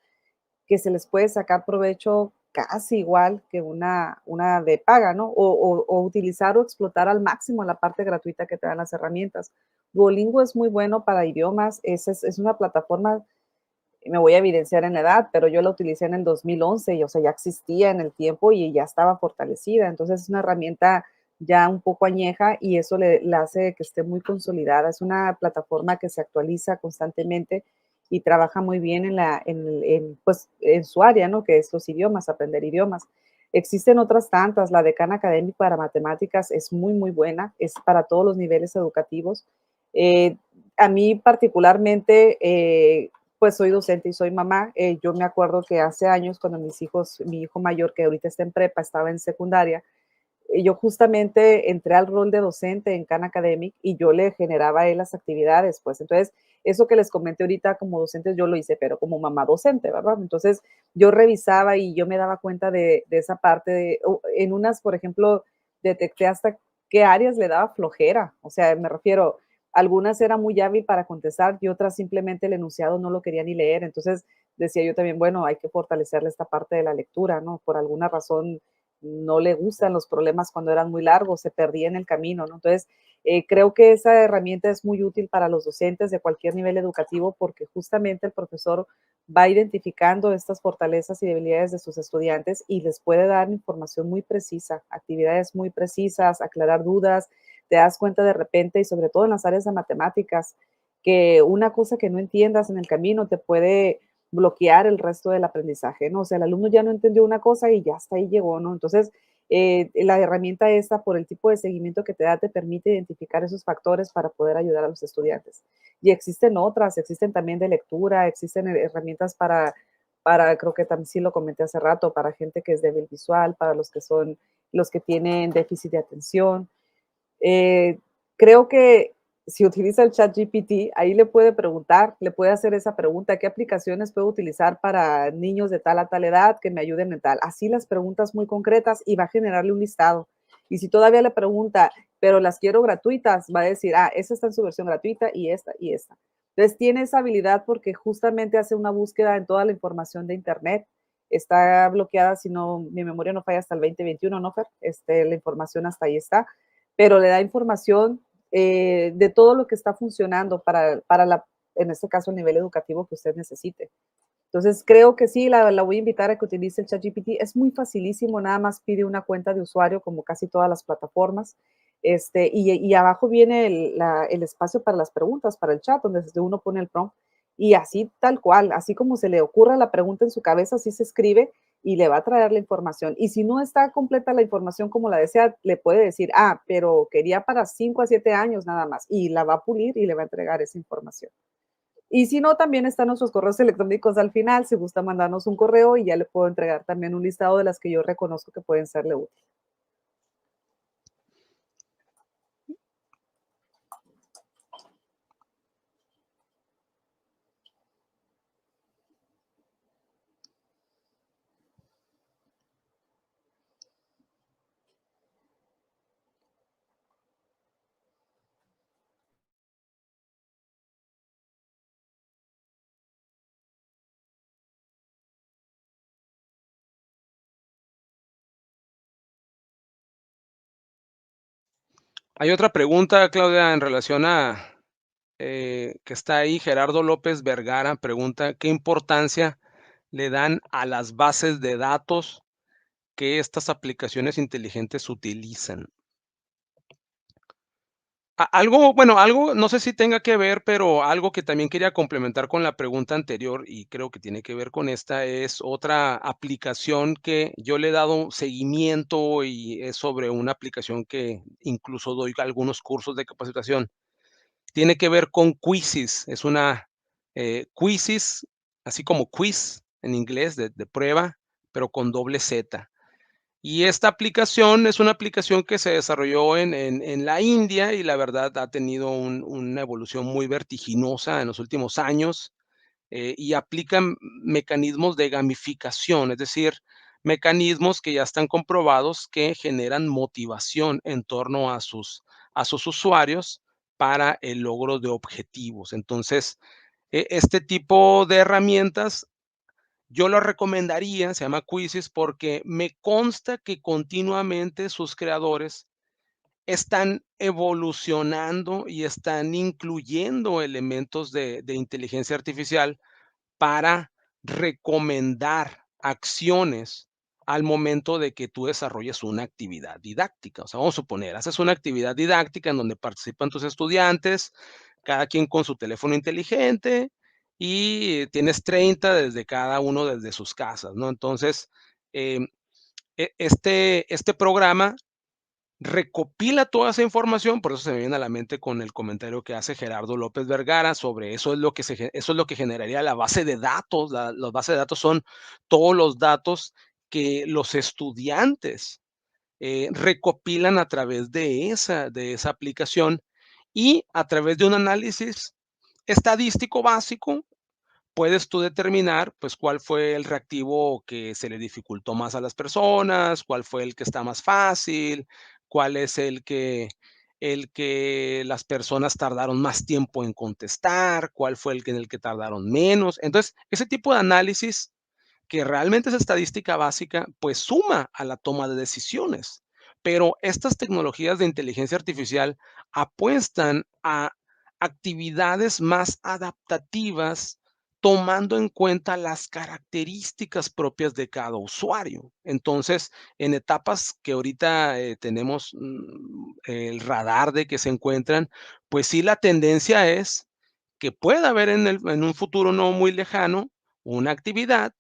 que se les puede sacar provecho casi igual que una de paga, ¿no? O utilizar o explotar al máximo la parte gratuita que te dan las herramientas. Duolingo es muy bueno para idiomas. Es una plataforma, me voy a evidenciar en la edad, pero yo la utilicé en el 2011 y, o sea, ya existía en el tiempo y ya estaba fortalecida. Entonces es una herramienta ya un poco añeja y eso la hace que esté muy consolidada. Es una plataforma que se actualiza constantemente y trabaja muy bien pues, en su área, ¿no? Que es los idiomas, aprender idiomas. Existen otras tantas. La de Khan Academy para matemáticas es muy, muy buena. Es para todos los niveles educativos. Eh, a mí particularmente, pues soy docente y soy mamá. Yo me acuerdo que hace años, cuando mi hijo mayor, que ahorita está en prepa, estaba en secundaria, yo justamente entré al rol de docente en Khan Academic y yo le generaba a él las actividades, pues. Entonces, eso que les comenté ahorita como docentes, yo lo hice, pero como mamá docente, ¿verdad? Entonces, yo revisaba y yo me daba cuenta de esa parte. En unas, por ejemplo, detecté hasta qué áreas le daba flojera. O sea, me refiero, algunas era muy hábil para contestar y otras simplemente el enunciado no lo quería ni leer. Entonces, decía yo también, bueno, hay que fortalecerle esta parte de la lectura, ¿no? Por alguna razón no le gustan los problemas cuando eran muy largos, se perdía en el camino, ¿no? Entonces, creo que esa herramienta es muy útil para los docentes de cualquier nivel educativo porque justamente el profesor va identificando estas fortalezas y debilidades de sus estudiantes y les puede dar información muy precisa, actividades muy precisas, aclarar dudas. Te das cuenta de repente, y sobre todo en las áreas de matemáticas, que una cosa que no entiendas en el camino te puede bloquear el resto del aprendizaje, ¿no? O sea, el alumno ya no entendió una cosa y ya hasta ahí llegó, ¿no? Entonces, La herramienta esta, por el tipo de seguimiento que te da, te permite identificar esos factores para poder ayudar a los estudiantes. Y existen otras, existen también de lectura, existen herramientas creo que también sí lo comenté hace rato, para gente que es débil visual, para los que tienen déficit de atención. Eh, Creo que si utiliza el ChatGPT, ahí le puede preguntar, le puede hacer esa pregunta, ¿qué aplicaciones puedo utilizar para niños de tal a tal edad que me ayuden en tal? Así las preguntas muy concretas y va a generarle un listado. Y si todavía le pregunta, pero las quiero gratuitas, va a decir, esa está en su versión gratuita y esta y esta. Entonces tiene esa habilidad porque justamente hace una búsqueda en toda la información de Internet. Está bloqueada, si no, mi memoria no falla hasta el 2021, ¿no, Fer? La información hasta ahí está, pero le da información de todo lo que está funcionando en este caso, el nivel educativo que usted necesite. Entonces, creo que sí, la voy a invitar a que utilice el ChatGPT. Es muy facilísimo, nada más pide una cuenta de usuario, como casi todas las plataformas. Y abajo viene el espacio para las preguntas, para el chat, donde uno pone el prompt. Y así, tal cual, así como se le ocurra la pregunta en su cabeza, así se escribe y le va a traer la información. Y si no está completa la información como la desea, le puede decir, pero quería para 5 a 7 años nada más. Y la va a pulir y le va a entregar esa información. Y si no, también están nuestros correos electrónicos al final, si gusta mandarnos un correo y ya le puedo entregar también un listado de las que yo reconozco que pueden serle útil. Hay otra pregunta, Claudia, en relación a, que está ahí, Gerardo López Vergara pregunta, ¿qué importancia le dan a las bases de datos que estas aplicaciones inteligentes utilizan? Algo, bueno, algo, no sé si tenga que ver, pero algo que también quería complementar con la pregunta anterior, y creo que tiene que ver con esta, es otra aplicación que yo le he dado seguimiento y es sobre una aplicación que incluso doy algunos cursos de capacitación. Tiene que ver con Quizzes, es una Quizzes, así como quiz en inglés de prueba, pero con doble Z. Y esta aplicación es una aplicación que se desarrolló en la India y la verdad ha tenido una evolución muy vertiginosa en los últimos años, y aplican mecanismos de gamificación, es decir, mecanismos que ya están comprobados que generan motivación en torno a sus usuarios para el logro de objetivos. Entonces, este tipo de herramientas yo lo recomendaría, se llama Quizzes, porque me consta que continuamente sus creadores están evolucionando y están incluyendo elementos de inteligencia artificial para recomendar acciones al momento de que tú desarrolles una actividad didáctica. O sea, vamos a suponer, haces una actividad didáctica en donde participan tus estudiantes, cada quien con su teléfono inteligente y tienes 30 desde cada uno desde sus casas, ¿no? Entonces, em, este programa recopila toda esa información, por eso se me viene a la mente con el comentario que hace Gerardo López Vergara sobre eso es lo que eso es lo que generaría la base de datos. Las bases de datos son todos los datos que los estudiantes recopilan a través de esa aplicación y a través de un análisis estadístico básico puedes tú determinar, pues, cuál fue el reactivo que se le dificultó más a las personas, cuál fue el que está más fácil, cuál es el que las personas tardaron más tiempo en contestar, cuál fue el que en el que tardaron menos. Entonces, ese tipo de análisis que realmente es estadística básica, pues suma a la toma de decisiones. Pero estas tecnologías de inteligencia artificial apuestan a actividades más adaptativas, tomando en cuenta las características propias de cada usuario. Entonces, en etapas que ahorita tenemos el radar de que se encuentran, pues sí, la tendencia es que pueda haber en un futuro no muy lejano una actividad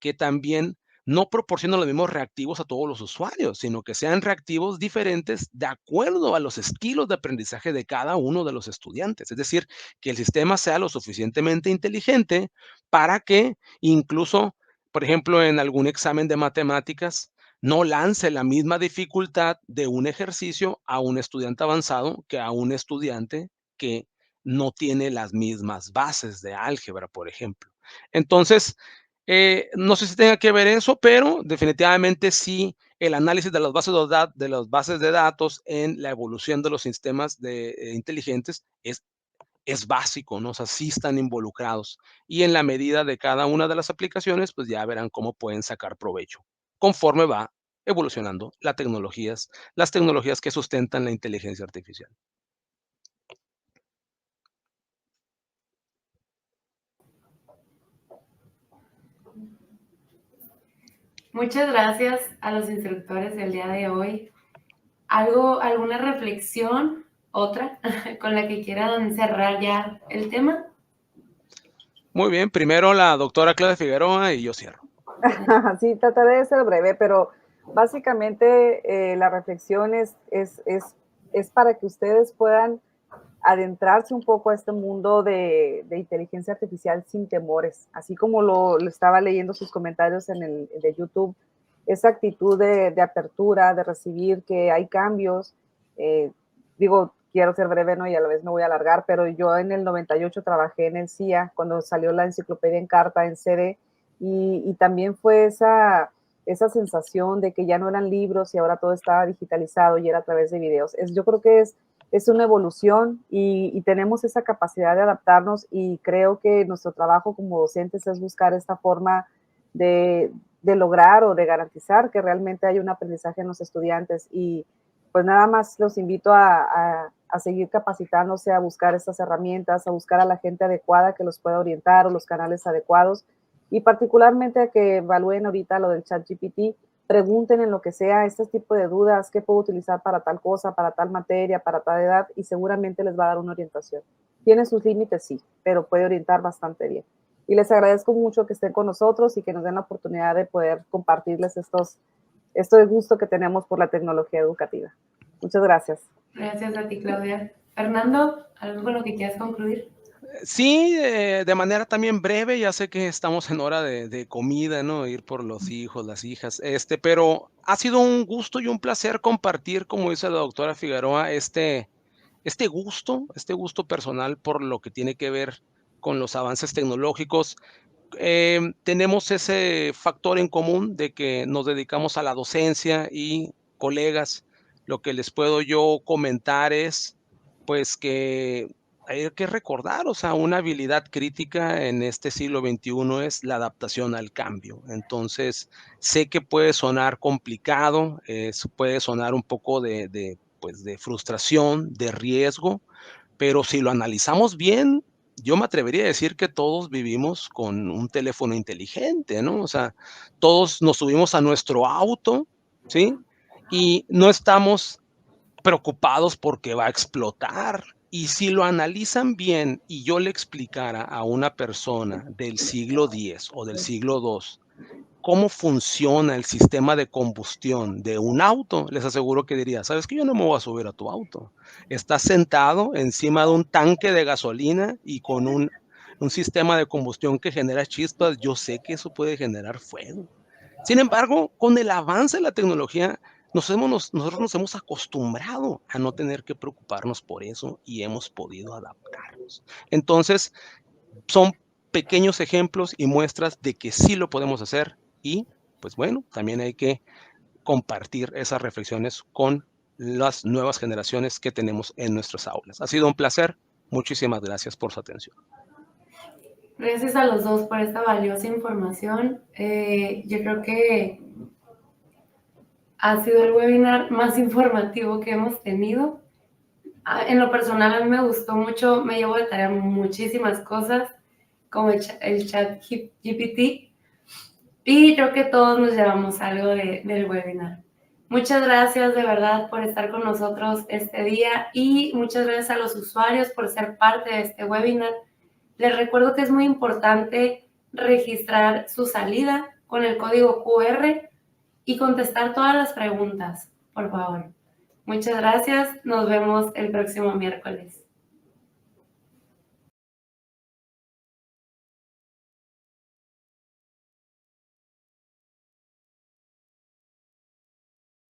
que también no proporciona los mismos reactivos a todos los usuarios, sino que sean reactivos diferentes de acuerdo a los estilos de aprendizaje de cada uno de los estudiantes. Es decir, que el sistema sea lo suficientemente inteligente para que incluso, por ejemplo, en algún examen de matemáticas, no lance la misma dificultad de un ejercicio a un estudiante avanzado que a un estudiante que no tiene las mismas bases de álgebra, por ejemplo. Entonces, no sé si tenga que ver eso, pero definitivamente sí, el análisis de las bases de datos en la evolución de los sistemas inteligentes es básico, ¿no? O sea, sí están involucrados. Y en la medida de cada una de las aplicaciones, pues ya verán cómo pueden sacar provecho, conforme va evolucionando las tecnologías que sustentan la inteligencia artificial. Muchas gracias a los instructores del día de hoy. ¿Alguna reflexión, otra, con la que quieran cerrar ya el tema? Muy bien, primero la doctora Claudia Figueroa y yo cierro. Sí, trataré de ser breve, pero básicamente la reflexión es para que ustedes puedan adentrarse un poco a este mundo de inteligencia artificial sin temores, así como lo estaba leyendo sus comentarios en el de YouTube, esa actitud de apertura, de recibir que hay cambios. Digo, quiero ser breve, ¿no? Y a la vez me voy a alargar, pero yo en el 98 trabajé en el CIA, cuando salió la enciclopedia en carta, en CD, y también fue esa sensación de que ya no eran libros y ahora todo estaba digitalizado y era a través de videos. Yo creo que es una evolución y tenemos esa capacidad de adaptarnos y creo que nuestro trabajo como docentes es buscar esta forma de lograr o de garantizar que realmente hay un aprendizaje en los estudiantes y pues nada más los invito a seguir capacitándose, a buscar estas herramientas, a buscar a la gente adecuada que los pueda orientar o los canales adecuados y particularmente a que evalúen ahorita lo del ChatGPT, pregunten en lo que sea, este tipo de dudas, qué puedo utilizar para tal cosa, para tal materia, para tal edad, y seguramente les va a dar una orientación. Tiene sus límites, sí, pero puede orientar bastante bien. Y les agradezco mucho que estén con nosotros y que nos den la oportunidad de poder compartirles esto de gusto que tenemos por la tecnología educativa. Muchas gracias. Gracias a ti, Claudia. Fernando, ¿algo con lo que quieras concluir? Sí, de manera también breve, ya sé que estamos en hora de comida, ¿no? Ir por los hijos, las hijas, pero ha sido un gusto y un placer compartir, como dice la doctora Figueroa, este gusto personal por lo que tiene que ver con los avances tecnológicos. Tenemos ese factor en común de que nos dedicamos a la docencia y colegas, lo que les puedo yo comentar es, pues, que hay que recordar, o sea, una habilidad crítica en este siglo XXI es la adaptación al cambio. Entonces, sé que puede sonar complicado, puede sonar un poco pues, de frustración, de riesgo, pero si lo analizamos bien, yo me atrevería a decir que todos vivimos con un teléfono inteligente, ¿no? O sea, todos nos subimos a nuestro auto, ¿sí? Y no estamos preocupados porque va a explotar. Y si lo analizan bien y yo le explicara a una persona del siglo X o del siglo II cómo funciona el sistema de combustión de un auto, les aseguro que diría, ¿sabes qué? Yo no me voy a subir a tu auto. Estás sentado encima de un tanque de gasolina y con un sistema de combustión que genera chispas. Yo sé que eso puede generar fuego. Sin embargo, con el avance de la tecnología, nosotros nos hemos acostumbrado a no tener que preocuparnos por eso y hemos podido adaptarnos. Entonces, son pequeños ejemplos y muestras de que sí lo podemos hacer y, pues bueno, también hay que compartir esas reflexiones con las nuevas generaciones que tenemos en nuestras aulas. Ha sido un placer. Muchísimas gracias por su atención. Gracias a los dos por esta valiosa información. Yo creo que ha sido el webinar más informativo que hemos tenido. En lo personal, a mí me gustó mucho, me llevo de tarea muchísimas cosas, como el chat GPT, y creo que todos nos llevamos algo del webinar. Muchas gracias de verdad por estar con nosotros este día y muchas gracias a los usuarios por ser parte de este webinar. Les recuerdo que es muy importante registrar su salida con el código QR y contestar todas las preguntas, por favor. Muchas gracias. Nos vemos el próximo miércoles.